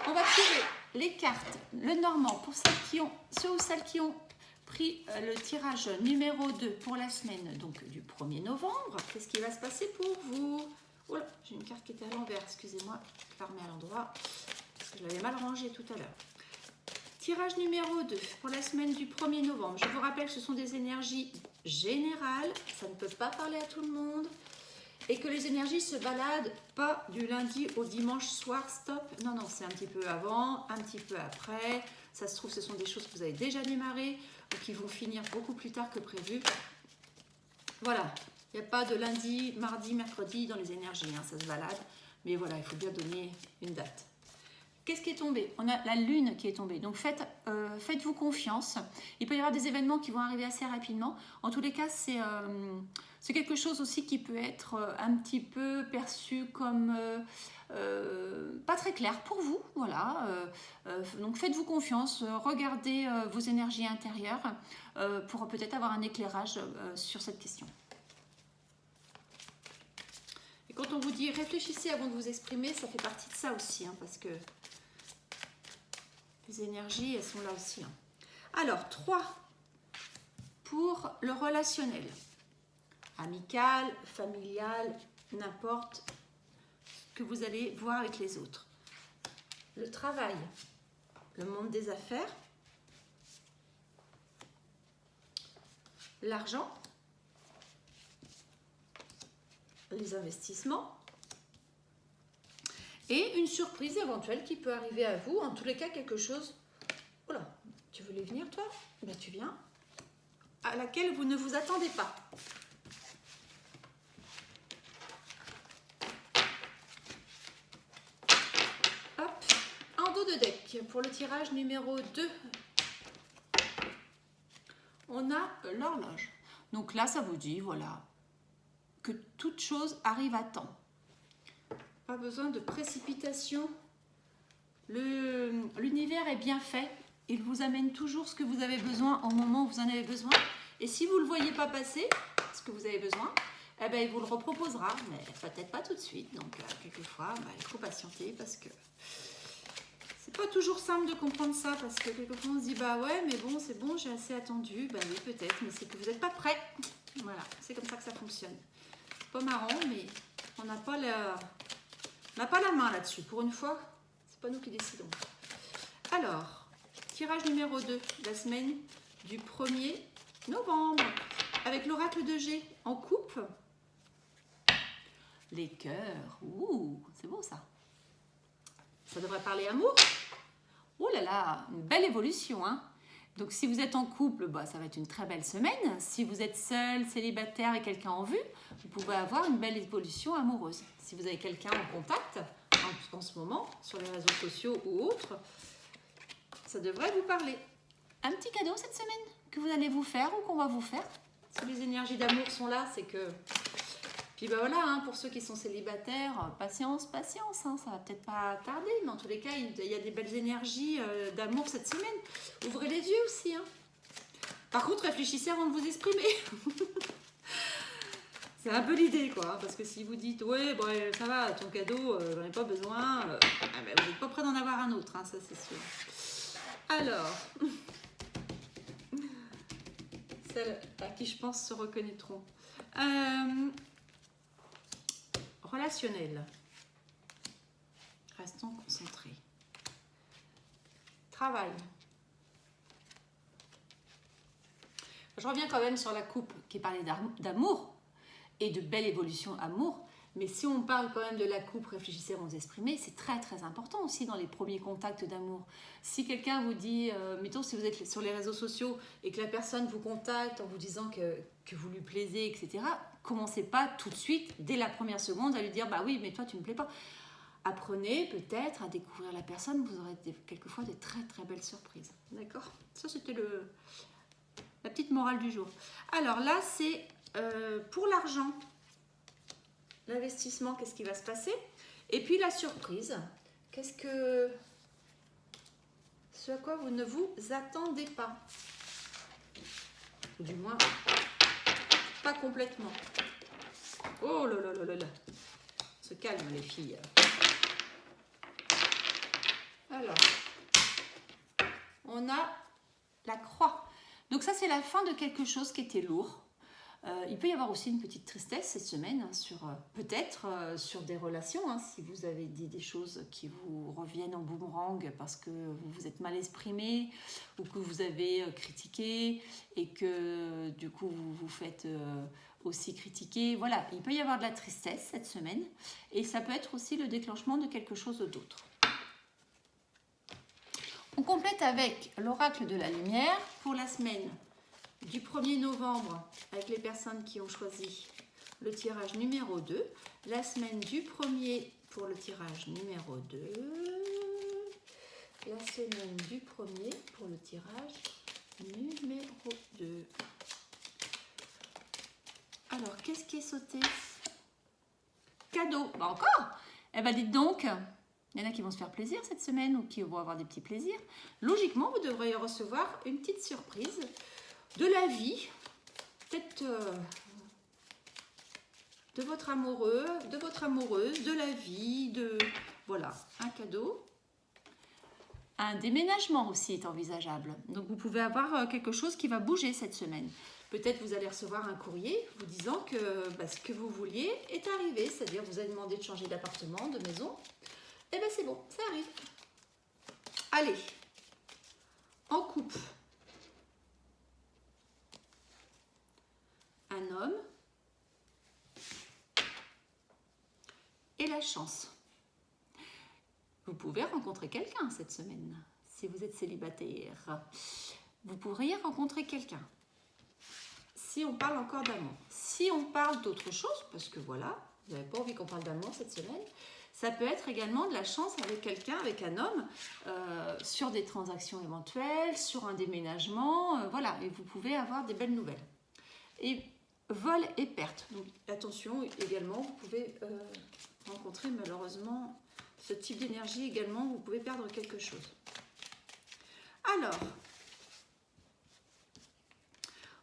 on va tirer les cartes, le normand, pour ceux ou celles qui ont pris le tirage numéro 2 pour la semaine donc, du 1er novembre. Qu'est-ce qui va se passer pour vous? Oh là, j'ai une carte qui était à l'envers, excusez-moi, je la remets à l'endroit, parce que je l'avais mal rangée tout à l'heure. Tirage numéro 2 pour la semaine du 1er novembre. Je vous rappelle que ce sont des énergies générales, ça ne peut pas parler à tout le monde. Et que les énergies se baladent pas du lundi au dimanche soir, stop. Non, non, c'est un petit peu avant, un petit peu après. Ça se trouve, ce sont des choses que vous avez déjà démarrées ou qui vont finir beaucoup plus tard que prévu. Voilà, il n'y a pas de lundi, mardi, mercredi dans les énergies, hein, ça se balade. Mais voilà, il faut bien donner une date. Qu'est-ce qui est tombé? On a la lune qui est tombée. Donc faites-vous confiance. Il peut y avoir des événements qui vont arriver assez rapidement. En tous les cas, c'est quelque chose aussi qui peut être un petit peu perçu comme pas très clair pour vous. Voilà. Donc faites-vous confiance. Regardez vos énergies intérieures pour peut-être avoir un éclairage sur cette question. Et quand on vous dit réfléchissez avant de vous exprimer, ça fait partie de ça aussi, hein, parce que les énergies, elles sont là aussi. Hein. Alors, 3 pour le relationnel. Amical, familial, n'importe ce que vous allez voir avec les autres. Le travail, le monde des affaires, l'argent, les investissements et une surprise éventuelle qui peut arriver à vous. En tous les cas, quelque chose... Oh là, tu voulais venir toi? Ben tu viens. À laquelle vous ne vous attendez pas. Hop, un dos de deck pour le tirage numéro 2. On a l'horloge. Donc là, ça vous dit, voilà, que toute chose arrive à temps. Pas besoin de précipitation. L'univers est bien fait. Il vous amène toujours ce que vous avez besoin au moment où vous en avez besoin. Et si vous ne le voyez pas passer, ce que vous avez besoin, eh ben, il vous le reproposera. Mais peut-être pas tout de suite. Donc, quelquefois, il faut patienter parce que c'est pas toujours simple de comprendre ça. Parce que quelquefois, on se dit, bah ouais, mais bon, c'est bon, j'ai assez attendu. Ben oui, peut-être, mais c'est que vous n'êtes pas prêt. Voilà, c'est comme ça que ça fonctionne. Pas marrant, mais on n'a pas la main là-dessus. Pour une fois, c'est pas nous qui décidons. Alors, tirage numéro 2 de la semaine du 1er novembre. Avec l'oracle de G en coupe. Les cœurs. Ouh, c'est beau ça. Ça devrait parler amour. Oh là là, une belle évolution, hein. Donc, si vous êtes en couple, ça va être une très belle semaine. Si vous êtes seul, célibataire et quelqu'un en vue, vous pouvez avoir une belle évolution amoureuse. Si vous avez quelqu'un en contact en ce moment, sur les réseaux sociaux ou autres, ça devrait vous parler. Un petit cadeau cette semaine que vous allez vous faire ou qu'on va vous faire. Si les énergies d'amour sont là, c'est que Puis ben voilà, hein, pour ceux qui sont célibataires, patience, patience, hein, ça va peut-être pas tarder, mais en tous les cas, il y a des belles énergies d'amour cette semaine. Ouvrez les yeux aussi. Hein. Par contre, réfléchissez avant de vous exprimer. C'est un peu l'idée, quoi, parce que si vous dites, ouais, bon, ça va, ton cadeau, j'en ai pas besoin, ben, vous n'êtes pas prêt d'en avoir un autre, hein, ça c'est sûr. Alors, celles à qui je pense se reconnaîtront. Relationnel. Restons concentrés. Travail. Je reviens quand même sur la coupe qui parlait d'amour et de belle évolution amour. Mais si on parle quand même de la coupe, réfléchissez avant de vous exprimer, c'est très très important aussi dans les premiers contacts d'amour. Si quelqu'un vous dit, mettons si vous êtes sur les réseaux sociaux et que la personne vous contacte en vous disant que vous lui plaisez, etc., commencez pas tout de suite, dès la première seconde, à lui dire, bah oui, mais toi tu me plais pas. Apprenez peut-être à découvrir la personne, vous aurez quelquefois de très très belles surprises. D'accord? Ça c'était la petite morale du jour. Alors là, c'est pour l'argent. L'investissement, qu'est-ce qui va se passer? Et puis la surprise, ce à quoi vous ne vous attendez pas? Ou du moins, pas complètement. Oh là là là là là. On se calme les filles. Alors, on a la croix. Donc ça, c'est la fin de quelque chose qui était lourd. Il peut y avoir aussi une petite tristesse cette semaine sur peut-être sur des relations, hein, si vous avez dit des choses qui vous reviennent en boomerang parce que vous vous êtes mal exprimé ou que vous avez critiqué et que du coup vous vous faites aussi critiquer. Voilà, il peut y avoir de la tristesse cette semaine et ça peut être aussi le déclenchement de quelque chose d'autre. On complète avec l'oracle de la lumière pour la semaine du 1er novembre avec les personnes qui ont choisi le tirage numéro 2. La semaine du 1er pour le tirage numéro 2. La semaine du 1er pour le tirage numéro 2. Alors, qu'est-ce qui est sauté? Cadeau. Bah encore. Eh bien, dites donc, il y en a qui vont se faire plaisir cette semaine ou qui vont avoir des petits plaisirs. Logiquement, vous devriez recevoir une petite surprise de la vie, peut-être de votre amoureux, de votre amoureuse, de la vie, voilà, un cadeau. Un déménagement aussi est envisageable. Donc vous pouvez avoir quelque chose qui va bouger cette semaine. Peut-être vous allez recevoir un courrier vous disant que ce que vous vouliez est arrivé, c'est-à-dire vous avez demandé de changer d'appartement, de maison. Et bien c'est bon, ça arrive. Allez, en couple. Un homme et la chance. Vous pouvez rencontrer quelqu'un cette semaine. Si vous êtes célibataire, vous pourriez rencontrer quelqu'un. Si on parle encore d'amour. Si on parle d'autre chose, parce que voilà, vous n'avez pas envie qu'on parle d'amour cette semaine, ça peut être également de la chance avec quelqu'un, avec un homme, sur des transactions éventuelles, sur un déménagement, voilà, et vous pouvez avoir des belles nouvelles. Et vol et perte. Donc attention également, vous pouvez rencontrer malheureusement ce type d'énergie également, vous pouvez perdre quelque chose. Alors,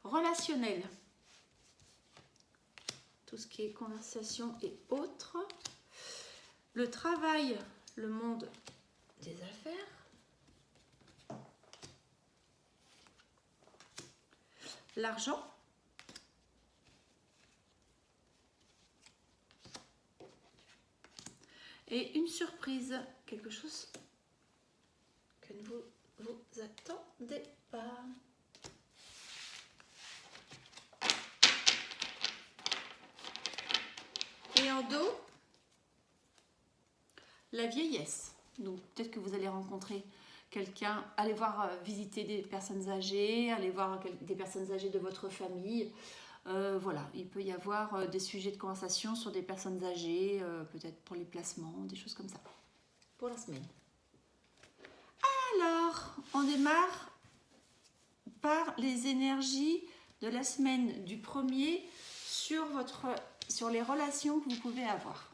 relationnel. Tout ce qui est conversation et autres. Le travail, le monde des affaires. L'argent. Et une surprise, quelque chose que vous vous attendez pas. Et en dos, la vieillesse. Donc peut-être que vous allez rencontrer quelqu'un, allez voir visiter des personnes âgées, allez voir des personnes âgées de votre famille. Voilà, il peut y avoir des sujets de conversation sur des personnes âgées, peut-être pour les placements, des choses comme ça, pour la semaine. Alors, on démarre par les énergies de la semaine du 1er sur votre sur les relations que vous pouvez avoir.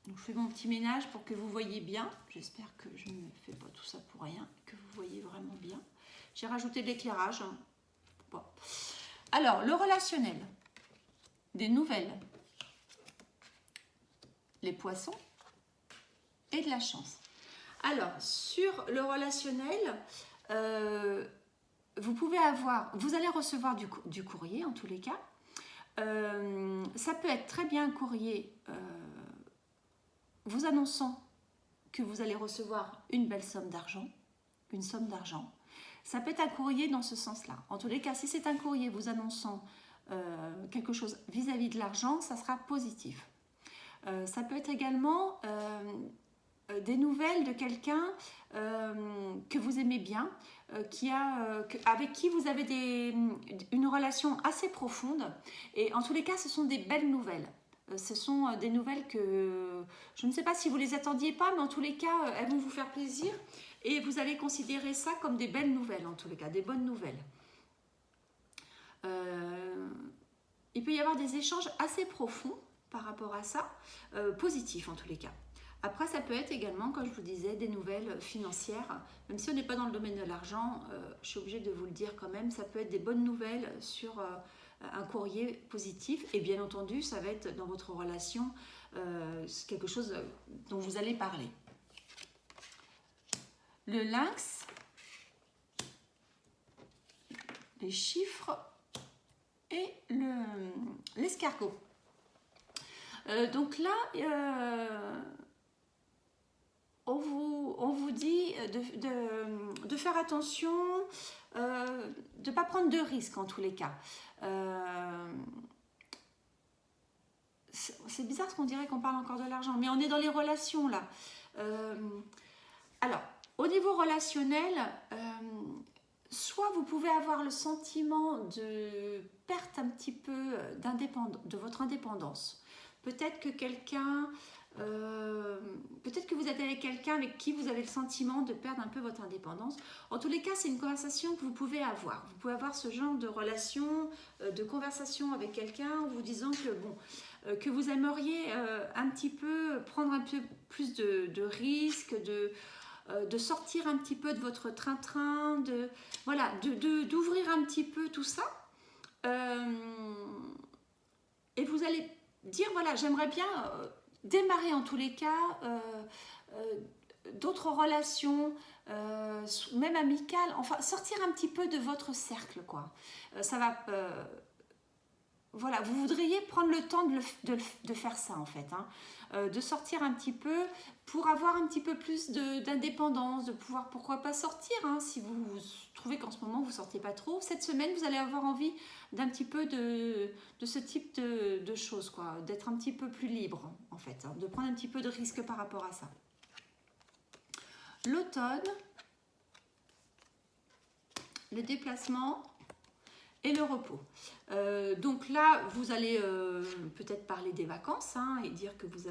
Donc, je fais mon petit ménage pour que vous voyez bien. J'espère que je ne fais pas tout ça pour rien, que vous voyez vraiment bien. J'ai rajouté de l'éclairage. Bon. Alors, le relationnel, des nouvelles, les poissons et de la chance. Alors, sur le relationnel, vous allez recevoir du courrier en tous les cas. Ça peut être très bien un courrier vous annonçant que vous allez recevoir une belle somme d'argent, une somme d'argent. Ça peut être un courrier dans ce sens-là. En tous les cas, si c'est un courrier vous annonçant quelque chose vis-à-vis de l'argent, ça sera positif. Ça peut être également des nouvelles de quelqu'un que vous aimez bien, avec qui vous avez une relation assez profonde. Et en tous les cas, ce sont des belles nouvelles. Ce sont des nouvelles que je ne sais pas si vous les attendiez pas, mais en tous les cas, elles vont vous faire plaisir et vous allez considérer ça comme des belles nouvelles, en tous les cas, des bonnes nouvelles. Il peut y avoir des échanges assez profonds par rapport à ça, positifs en tous les cas. Après, ça peut être également, comme je vous disais, des nouvelles financières. Même si on n'est pas dans le domaine de l'argent, je suis obligée de vous le dire quand même, ça peut être des bonnes nouvelles sur un courrier positif. Et bien entendu, ça va être dans votre relation quelque chose dont vous allez parler. Le lynx, les chiffres et l'escargot. Donc là, on vous dit de faire attention, de ne pas prendre de risques en tous les cas. C'est bizarre parce qu'on dirait qu'on parle encore de l'argent, mais on est dans les relations là. Alors, au niveau relationnel, soit vous pouvez avoir le sentiment de perte un petit peu de votre indépendance. Peut-être que peut-être que vous êtes avec quelqu'un avec qui vous avez le sentiment de perdre un peu votre indépendance. En tous les cas, c'est une conversation que vous pouvez avoir. Vous pouvez avoir ce genre de relation, de conversation avec quelqu'un, vous disant que, que vous aimeriez un petit peu prendre un peu plus de risques, de sortir un petit peu de votre train-train, d'ouvrir un petit peu tout ça. Et vous allez dire, voilà, j'aimerais bien démarrer en tous les cas d'autres relations, même amicales, enfin sortir un petit peu de votre cercle, quoi. Ça va... voilà, vous voudriez prendre le temps de faire ça en fait, hein, de sortir un petit peu pour avoir un petit peu plus d'indépendance, de pouvoir pourquoi pas sortir, hein, si vous trouvez qu'en ce moment vous ne sortez pas trop. Cette semaine, vous allez avoir envie d'un petit peu de ce type de choses, quoi, d'être un petit peu plus libre en fait, hein, de prendre un petit peu de risque par rapport à ça. L'automne, le déplacement et le repos. Donc là, vous allez peut-être parler des vacances, hein, et dire que vous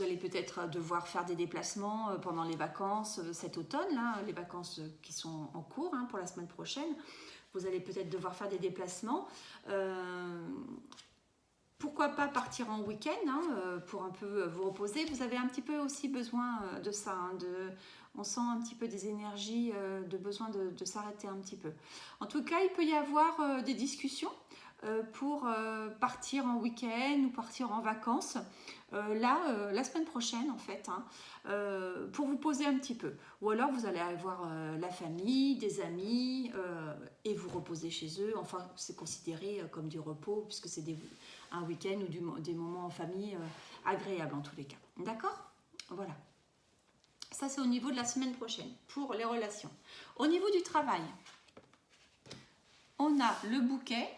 allez peut-être devoir faire des déplacements pendant les vacances cet automne, là, les vacances qui sont en cours, hein, pour la semaine prochaine. Vous allez peut-être devoir faire des déplacements. Pourquoi pas partir en week-end, hein, pour un peu vous reposer. Vous avez un petit peu aussi besoin de ça, hein, on sent un petit peu des énergies, de besoin de s'arrêter un petit peu. En tout cas, il peut y avoir des discussions pour partir en week-end ou partir en vacances. La semaine prochaine, en fait, hein, pour vous poser un petit peu. Ou alors, vous allez avoir la famille, des amis, et vous reposer chez eux. Enfin, c'est considéré comme du repos, puisque c'est un week-end ou des moments en famille agréables, en tous les cas. D'accord ? Voilà. Ça, c'est au niveau de la semaine prochaine, pour les relations. Au niveau du travail, on a le bouquet,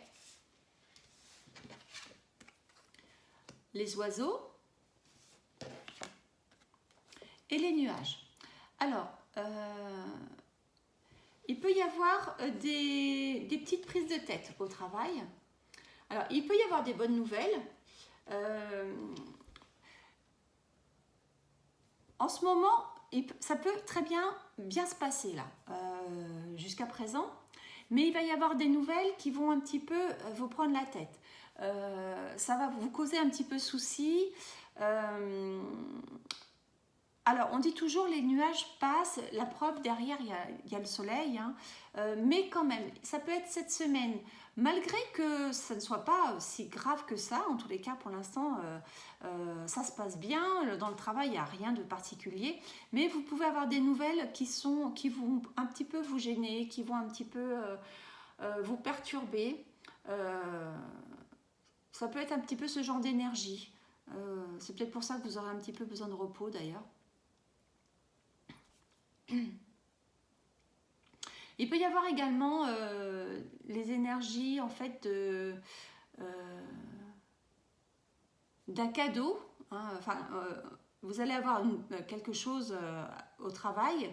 les oiseaux et les nuages. Alors, il peut y avoir des petites prises de tête au travail. Alors, il peut y avoir des bonnes nouvelles. En ce moment, ça peut très bien se passer là, jusqu'à présent. Mais il va y avoir des nouvelles qui vont un petit peu vous prendre la tête. Ça va vous causer un petit peu souci. Alors, on dit toujours les nuages passent, la preuve derrière, il y a le soleil, hein. Mais quand même, ça peut être cette semaine, malgré que ça ne soit pas si grave que ça, en tous les cas pour l'instant, ça se passe bien, dans le travail, il n'y a rien de particulier, mais vous pouvez avoir des nouvelles qui vont un petit peu vous gêner, qui vont un petit peu vous perturber. Ça peut être un petit peu ce genre d'énergie. C'est peut-être pour ça que vous aurez un petit peu besoin de repos d'ailleurs. Il peut y avoir également les énergies en fait d'un cadeau, hein, enfin, vous allez avoir quelque chose au travail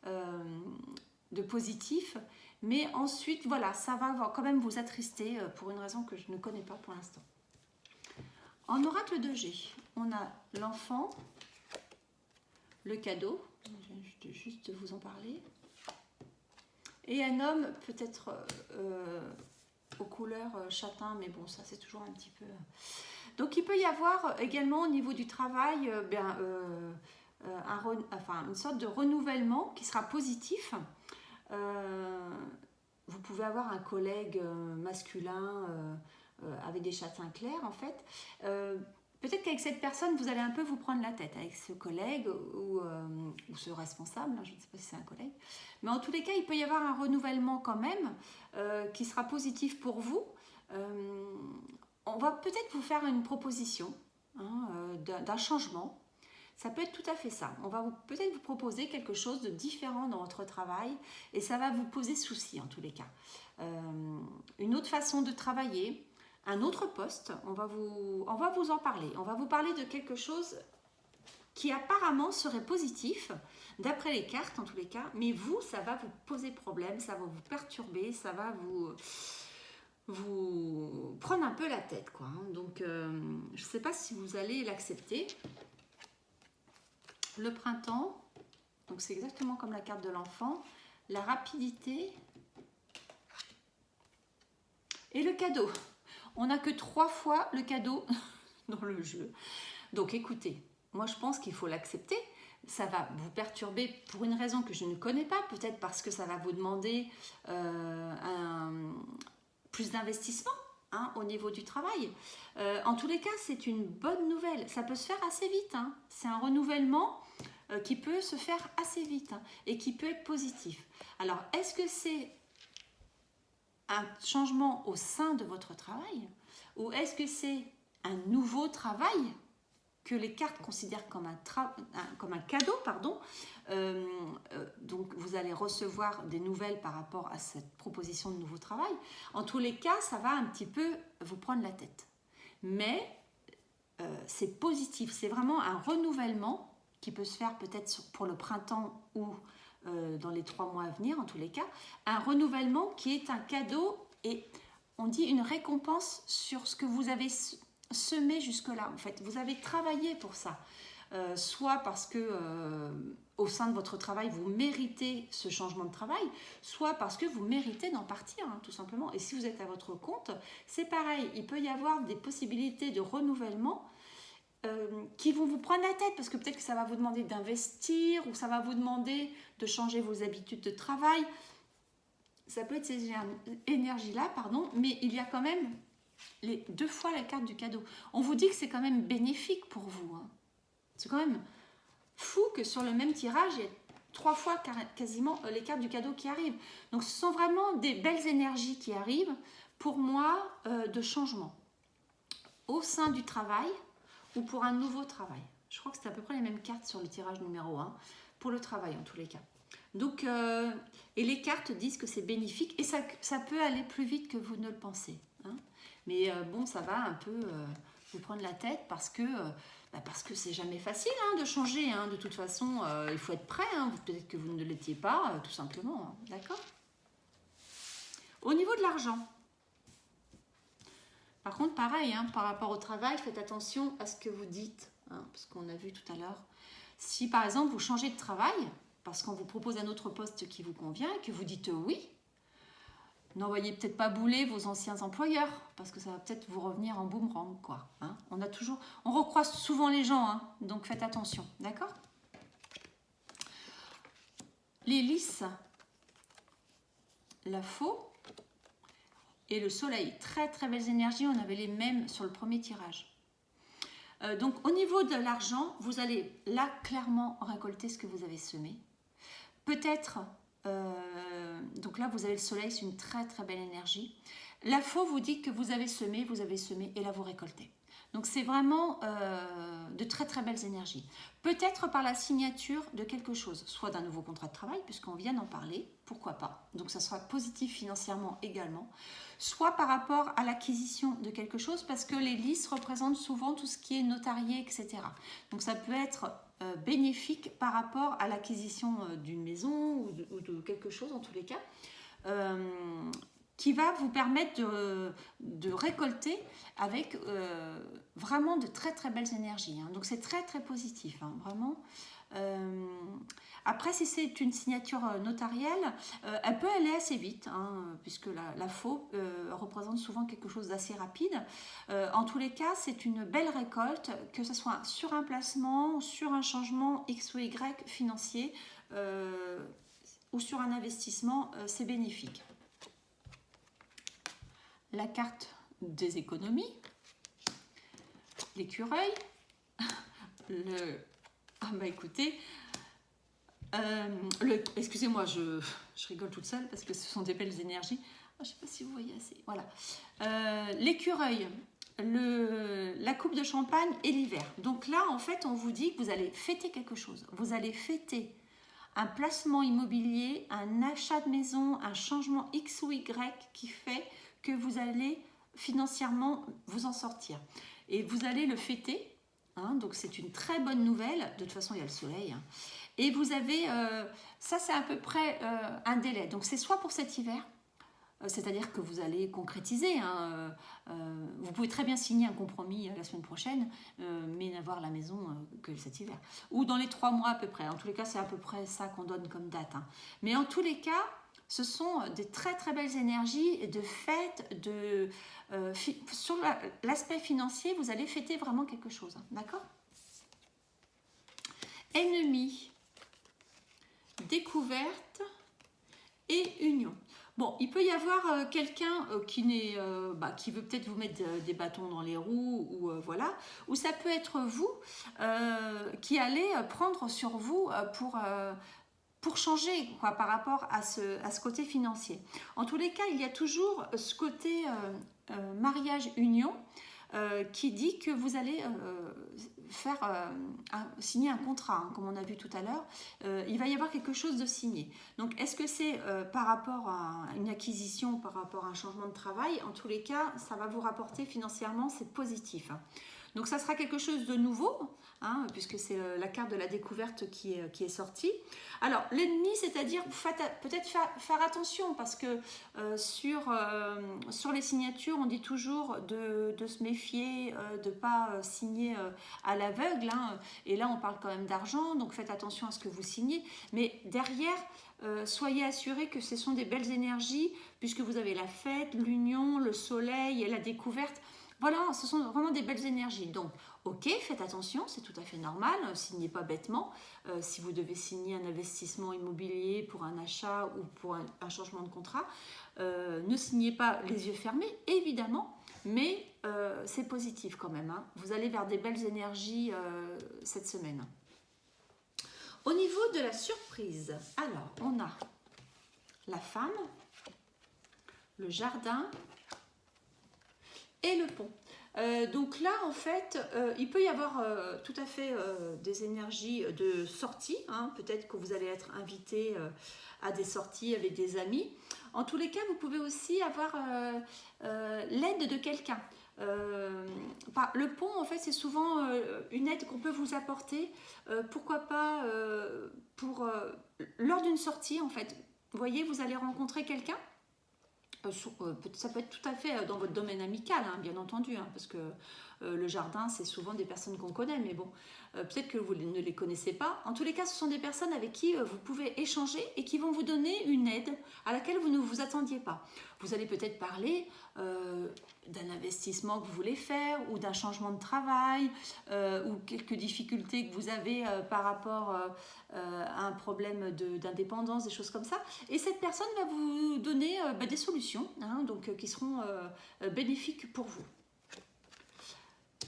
de positif, mais ensuite voilà, ça va quand même vous attrister pour une raison que je ne connais pas pour l'instant. En oracle de G, on a l'enfant, le cadeau, je vais juste vous en parler, et un homme peut-être aux couleurs châtain, mais bon, ça c'est toujours un petit peu... Donc il peut y avoir également au niveau du travail une sorte de renouvellement qui sera positif. Vous pouvez avoir un collègue masculin avec des châtains clairs en fait. Peut-être qu'avec cette personne, vous allez un peu vous prendre la tête avec ce collègue ou ce responsable, hein, je ne sais pas si c'est un collègue. Mais en tous les cas, il peut y avoir un renouvellement quand même qui sera positif pour vous. On va peut-être vous faire une proposition d'un changement. Ça peut être tout à fait ça. On va peut-être vous proposer quelque chose de différent dans votre travail et ça va vous poser souci en tous les cas. Une autre façon de travailler, un autre poste, on va vous en parler. On va vous parler de quelque chose qui apparemment serait positif, d'après les cartes en tous les cas, mais vous, ça va vous poser problème, ça va vous perturber, ça va vous prendre un peu la tête, quoi. Donc, je ne sais pas si vous allez l'accepter. Le printemps, donc c'est exactement comme la carte de l'enfant, la rapidité et le cadeau. On n'a que 3 fois le cadeau dans le jeu. Donc écoutez, moi je pense qu'il faut l'accepter. Ça va vous perturber pour une raison que je ne connais pas, peut-être parce que ça va vous demander plus d'investissement au niveau du travail. En tous les cas, c'est une bonne nouvelle. Ça peut se faire assez vite. C'est un renouvellement qui peut se faire assez vite et qui peut être positif. Alors, est-ce que c'est un changement au sein de votre travail ou est-ce que c'est un nouveau travail que les cartes considèrent comme un cadeau, pardon. Donc vous allez recevoir des nouvelles par rapport à cette proposition de nouveau travail. En tous les cas, ça va un petit peu vous prendre la tête. Mais c'est positif, c'est vraiment un renouvellement qui peut se faire peut-être pour le printemps ou dans les 3 mois à venir, en tous les cas. Un renouvellement qui est un cadeau et on dit une récompense sur ce que vous avez semé jusque-là. En fait, vous avez travaillé pour ça. Soit parce que au sein de votre travail, vous méritez ce changement de travail, soit parce que vous méritez d'en partir, tout simplement. Et si vous êtes à votre compte, c'est pareil. Il peut y avoir des possibilités de renouvellement qui vont vous prendre la tête, parce que peut-être que ça va vous demander d'investir, ou ça va vous demander de changer vos habitudes de travail. Ça peut être ces énergies-là, pardon, mais il y a quand même les 2 fois la carte du cadeau. On vous dit que c'est quand même bénéfique pour vous. C'est quand même fou que sur le même tirage, il y ait 3 fois quasiment les cartes du cadeau qui arrivent. Donc ce sont vraiment des belles énergies qui arrivent, pour moi, de changement. Au sein du travail ou pour un nouveau travail. Je crois que c'est à peu près les mêmes cartes sur le tirage numéro 1, pour le travail en tous les cas. Donc, et les cartes disent que c'est bénéfique et ça peut aller plus vite que vous ne le pensez. Mais bon, ça va un peu vous prendre la tête parce que c'est jamais facile de changer. De toute façon, il faut être prêt. Peut-être que vous ne l'étiez pas, tout simplement. D'accord ? Au niveau de l'argent, par contre, pareil, par rapport au travail, faites attention à ce que vous dites. Parce qu'on a vu tout à l'heure. Si par exemple, vous changez de travail, parce qu'on vous propose un autre poste qui vous convient et que vous dites oui, N'envoyez peut-être pas bouler vos anciens employeurs, parce que ça va peut-être vous revenir en boomerang, quoi. Hein. On recroise souvent les gens, hein, donc faites attention, d'accord? Les lys, la faux et le soleil, très très belles énergies, on avait les mêmes sur le premier tirage. Donc au niveau de l'argent, vous allez là clairement récolter ce que vous avez semé. Peut-être, donc là vous avez le soleil, c'est une très très belle énergie. La faux vous dit que vous avez semé et là vous récoltez. Donc c'est vraiment de très très belles énergies. Peut-être par la signature de quelque chose, soit d'un nouveau contrat de travail, puisqu'on vient d'en parler, pourquoi pas. Donc ça sera positif financièrement également. Soit par rapport à l'acquisition de quelque chose, parce que les lys représentent souvent tout ce qui est notarié, etc. Donc ça peut être bénéfique par rapport à l'acquisition d'une maison ou de quelque chose en tous les cas. Qui va vous permettre de récolter avec vraiment de très très belles énergies. Hein. Donc c'est très très positif, hein, vraiment. Après, si c'est une signature notarielle, elle peut aller assez vite, hein, puisque la faux représente souvent quelque chose d'assez rapide. En tous les cas, c'est une belle récolte, que ce soit sur un placement, sur un changement X ou Y financier, ou sur un investissement, c'est bénéfique. La carte des économies, l'écureuil, écoutez, excusez-moi, je rigole toute seule parce que ce sont des belles énergies. Je ne sais pas si vous voyez assez. Voilà. L'écureuil, la coupe de champagne et l'hiver. Donc là, en fait, on vous dit que vous allez fêter quelque chose. Vous allez fêter un placement immobilier, un achat de maison, un changement X ou Y qui fait que vous allez financièrement vous en sortir. Et vous allez le fêter, hein, donc c'est une très bonne nouvelle. De toute façon, il y a le soleil. Hein. Et vous avez, ça c'est à peu près un délai. Donc c'est soit pour cet hiver, c'est-à-dire que vous allez concrétiser. Hein, vous pouvez très bien signer un compromis la semaine prochaine, mais n'avoir la maison que cet hiver. Ou dans les 3 mois à peu près. En tous les cas, c'est à peu près ça qu'on donne comme date. Hein. Mais en tous les cas, ce sont des très très belles énergies de fête, sur l'aspect financier, vous allez fêter vraiment quelque chose, hein, d'accord? Ennemi, découverte et union. Bon, il peut y avoir quelqu'un qui veut peut-être vous mettre des bâtons dans les roues, ou voilà, ou ça peut être vous qui allez prendre sur vous pour changer quoi, par rapport à ce côté financier. En tous les cas, il y a toujours ce côté mariage-union qui dit que vous allez signer un contrat, hein, comme on a vu tout à l'heure. Il va y avoir quelque chose de signé. Donc, est-ce que c'est par rapport à une acquisition, par rapport à un changement de travail? En tous les cas, ça va vous rapporter financièrement, c'est positif. Hein. Donc, ça sera quelque chose de nouveau, hein, puisque c'est la carte de la découverte qui est sortie. Alors, l'ennemi, c'est-à-dire peut-être faire attention, parce que sur les signatures, on dit toujours de se méfier, de ne pas signer à l'aveugle. Hein, et là, on parle quand même d'argent, donc faites attention à ce que vous signez. Mais derrière, soyez assurés que ce sont des belles énergies, puisque vous avez la fête, l'union, le soleil et la découverte. Voilà, ce sont vraiment des belles énergies. Donc, ok, faites attention, c'est tout à fait normal, signez pas bêtement. Si vous devez signer un investissement immobilier pour un achat ou pour un changement de contrat, ne signez pas les yeux fermés, évidemment, mais c'est positif quand même. Hein. Vous allez vers des belles énergies cette semaine. Au niveau de la surprise, alors, on a la femme, le jardin et le pont. Donc là, en fait, il peut y avoir tout à fait des énergies de sortie. Hein. Peut-être que vous allez être invité à des sorties avec des amis. En tous les cas, vous pouvez aussi avoir l'aide de quelqu'un. Le pont, en fait, c'est souvent une aide qu'on peut vous apporter. Pourquoi pas lors d'une sortie, en fait. Vous voyez, vous allez rencontrer quelqu'un. Ça peut être tout à fait dans votre domaine amical, hein, bien entendu, hein, parce que Le jardin, c'est souvent des personnes qu'on connaît, mais bon, peut-être que vous ne les connaissez pas. En tous les cas, ce sont des personnes avec qui vous pouvez échanger et qui vont vous donner une aide à laquelle vous ne vous attendiez pas. Vous allez peut-être parler d'un investissement que vous voulez faire ou d'un changement de travail ou quelques difficultés que vous avez par rapport à un problème d'indépendance, des choses comme ça. Et cette personne va vous donner des solutions donc, qui seront bénéfiques pour vous.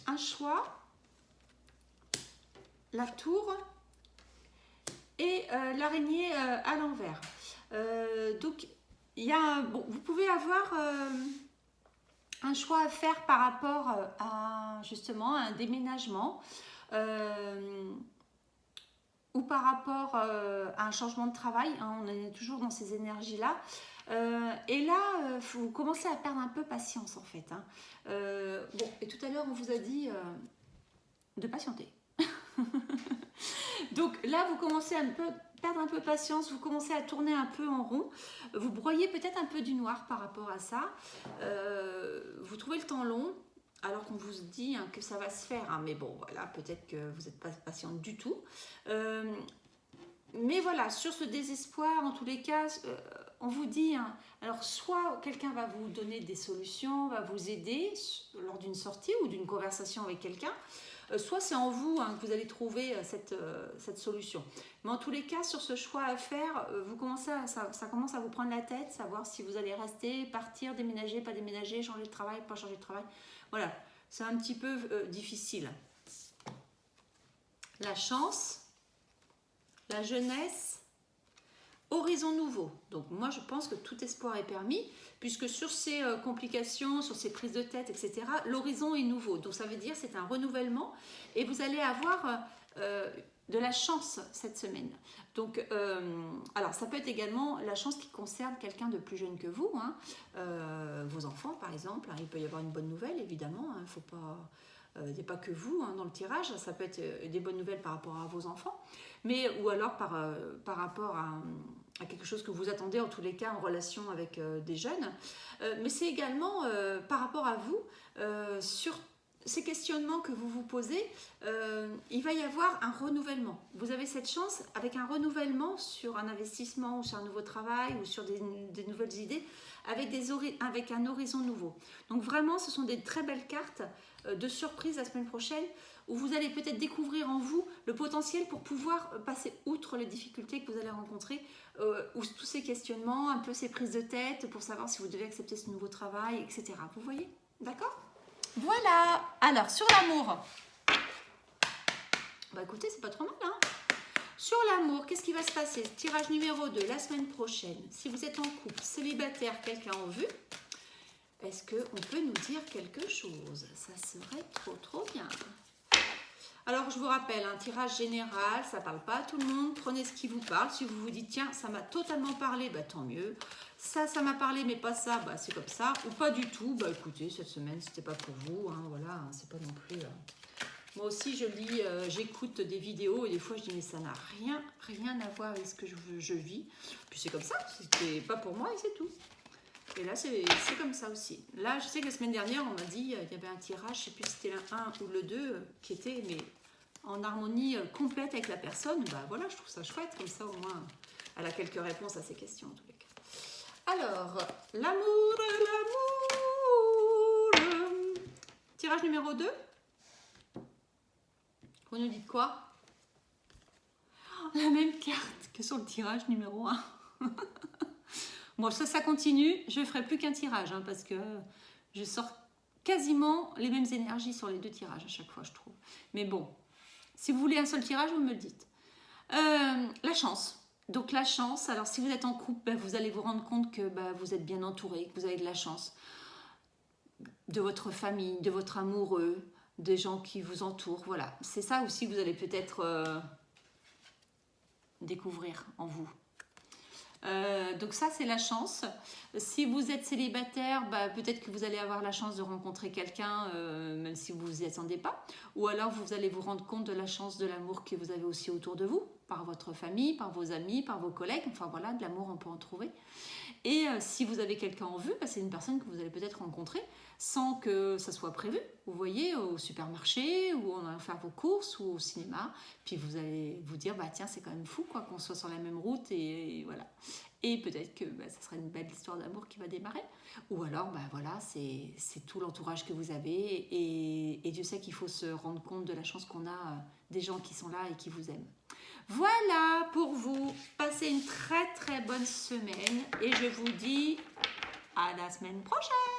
Un choix, la tour et l'araignée à l'envers. Donc, vous pouvez avoir un choix à faire par rapport à justement un déménagement ou par rapport à un changement de travail. On est toujours dans ces énergies-là. Et là, vous commencez à perdre un peu patience en fait. Et tout à l'heure, on vous a dit de patienter. Donc là, vous commencez à perdre un peu patience, vous commencez à tourner un peu en rond, vous broyez peut-être un peu du noir par rapport à ça, vous trouvez le temps long, alors qu'on vous dit que ça va se faire, mais bon, voilà, peut-être que vous n'êtes pas patiente du tout. Mais voilà, sur ce désespoir, en tous les cas, on vous dit, alors soit quelqu'un va vous donner des solutions, va vous aider lors d'une sortie ou d'une conversation avec quelqu'un, soit c'est en vous que vous allez trouver cette solution. Mais en tous les cas, sur ce choix à faire, ça commence à vous prendre la tête, savoir si vous allez rester, partir, déménager, pas déménager, changer de travail, pas changer de travail. Voilà, c'est un petit peu difficile. La chance, la jeunesse, horizon nouveau. Donc moi je pense que tout espoir est permis, puisque sur ces complications, sur ces prises de tête, etc., l'horizon est nouveau. Donc ça veut dire c'est un renouvellement et vous allez avoir de la chance cette semaine. Donc, alors ça peut être également la chance qui concerne quelqu'un de plus jeune que vous, vos enfants par exemple. Il peut y avoir une bonne nouvelle évidemment, faut pas... Il n'y a pas que vous dans le tirage, ça peut être des bonnes nouvelles par rapport à vos enfants, ou alors par rapport à quelque chose que vous attendez en tous les cas en relation avec des jeunes. Mais c'est également par rapport à vous, sur ces questionnements que vous vous posez, il va y avoir un renouvellement. Vous avez cette chance avec un renouvellement sur un investissement ou sur un nouveau travail ou sur des nouvelles idées avec un horizon nouveau. Donc vraiment, ce sont des très belles cartes de surprise la semaine prochaine où vous allez peut-être découvrir en vous le potentiel pour pouvoir passer outre les difficultés que vous allez rencontrer ou tous ces questionnements, un peu ces prises de tête pour savoir si vous devez accepter ce nouveau travail, etc. Vous voyez? D'accord? Voilà. Alors, sur l'amour. Écoutez, c'est pas trop mal, Sur l'amour, qu'est-ce qui va se passer? Tirage numéro 2, la semaine prochaine. Si vous êtes en couple, célibataire, quelqu'un en vue, est-ce qu'on peut nous dire quelque chose? Ça serait trop bien. Alors, je vous rappelle, un tirage général, ça ne parle pas à tout le monde. Prenez ce qui vous parle. Si vous vous dites, tiens, ça m'a totalement parlé, tant mieux. Ça m'a parlé, mais pas ça, c'est comme ça. Ou pas du tout, écoutez, cette semaine, c'était pas pour vous. Voilà, c'est pas non plus... Moi aussi, je lis, j'écoute des vidéos et des fois, je dis, mais ça n'a rien à voir avec ce que je vis. Puis c'est comme ça, c'était pas pour moi et c'est tout. Et là, c'est comme ça aussi. Là, je sais que la semaine dernière, on m'a dit, il y avait un tirage, je ne sais plus si c'était le 1 ou le 2, qui était en harmonie complète avec la personne. Voilà, je trouve ça chouette, comme ça au moins, elle a quelques réponses à ces questions en tous les cas. Alors, l'amour. Tirage numéro 2. Vous nous dites quoi? La même carte que sur le tirage numéro 1. Bon, ça continue. Je ne ferai plus qu'un tirage parce que je sors quasiment les mêmes énergies sur les deux tirages à chaque fois, je trouve. Mais bon, si vous voulez un seul tirage, vous me le dites. La chance. Donc la chance, alors si vous êtes en couple, vous allez vous rendre compte que vous êtes bien entouré, que vous avez de la chance de votre famille, de votre amoureux, des gens qui vous entourent. Voilà, c'est ça aussi que vous allez peut-être découvrir en vous. Donc ça, c'est la chance. Si vous êtes célibataire, peut-être que vous allez avoir la chance de rencontrer quelqu'un, même si vous ne vous y attendez pas. Ou alors, vous allez vous rendre compte de la chance de l'amour que vous avez aussi autour de vous. par votre famille, par vos amis, par vos collègues. Enfin voilà, de l'amour, on peut en trouver. Et si vous avez quelqu'un en vue, c'est une personne que vous allez peut-être rencontrer sans que ça soit prévu. Vous voyez, au supermarché, ou en allant faire vos courses, ou au cinéma. Puis vous allez vous dire, tiens, c'est quand même fou quoi, qu'on soit sur la même route. Et voilà. Et peut-être que ça sera une belle histoire d'amour qui va démarrer. Ou alors, voilà, c'est tout l'entourage que vous avez. Et Dieu sait qu'il faut se rendre compte de la chance qu'on a des gens qui sont là et qui vous aiment. Voilà pour vous. Passez une très très bonne semaine et je vous dis à la semaine prochaine.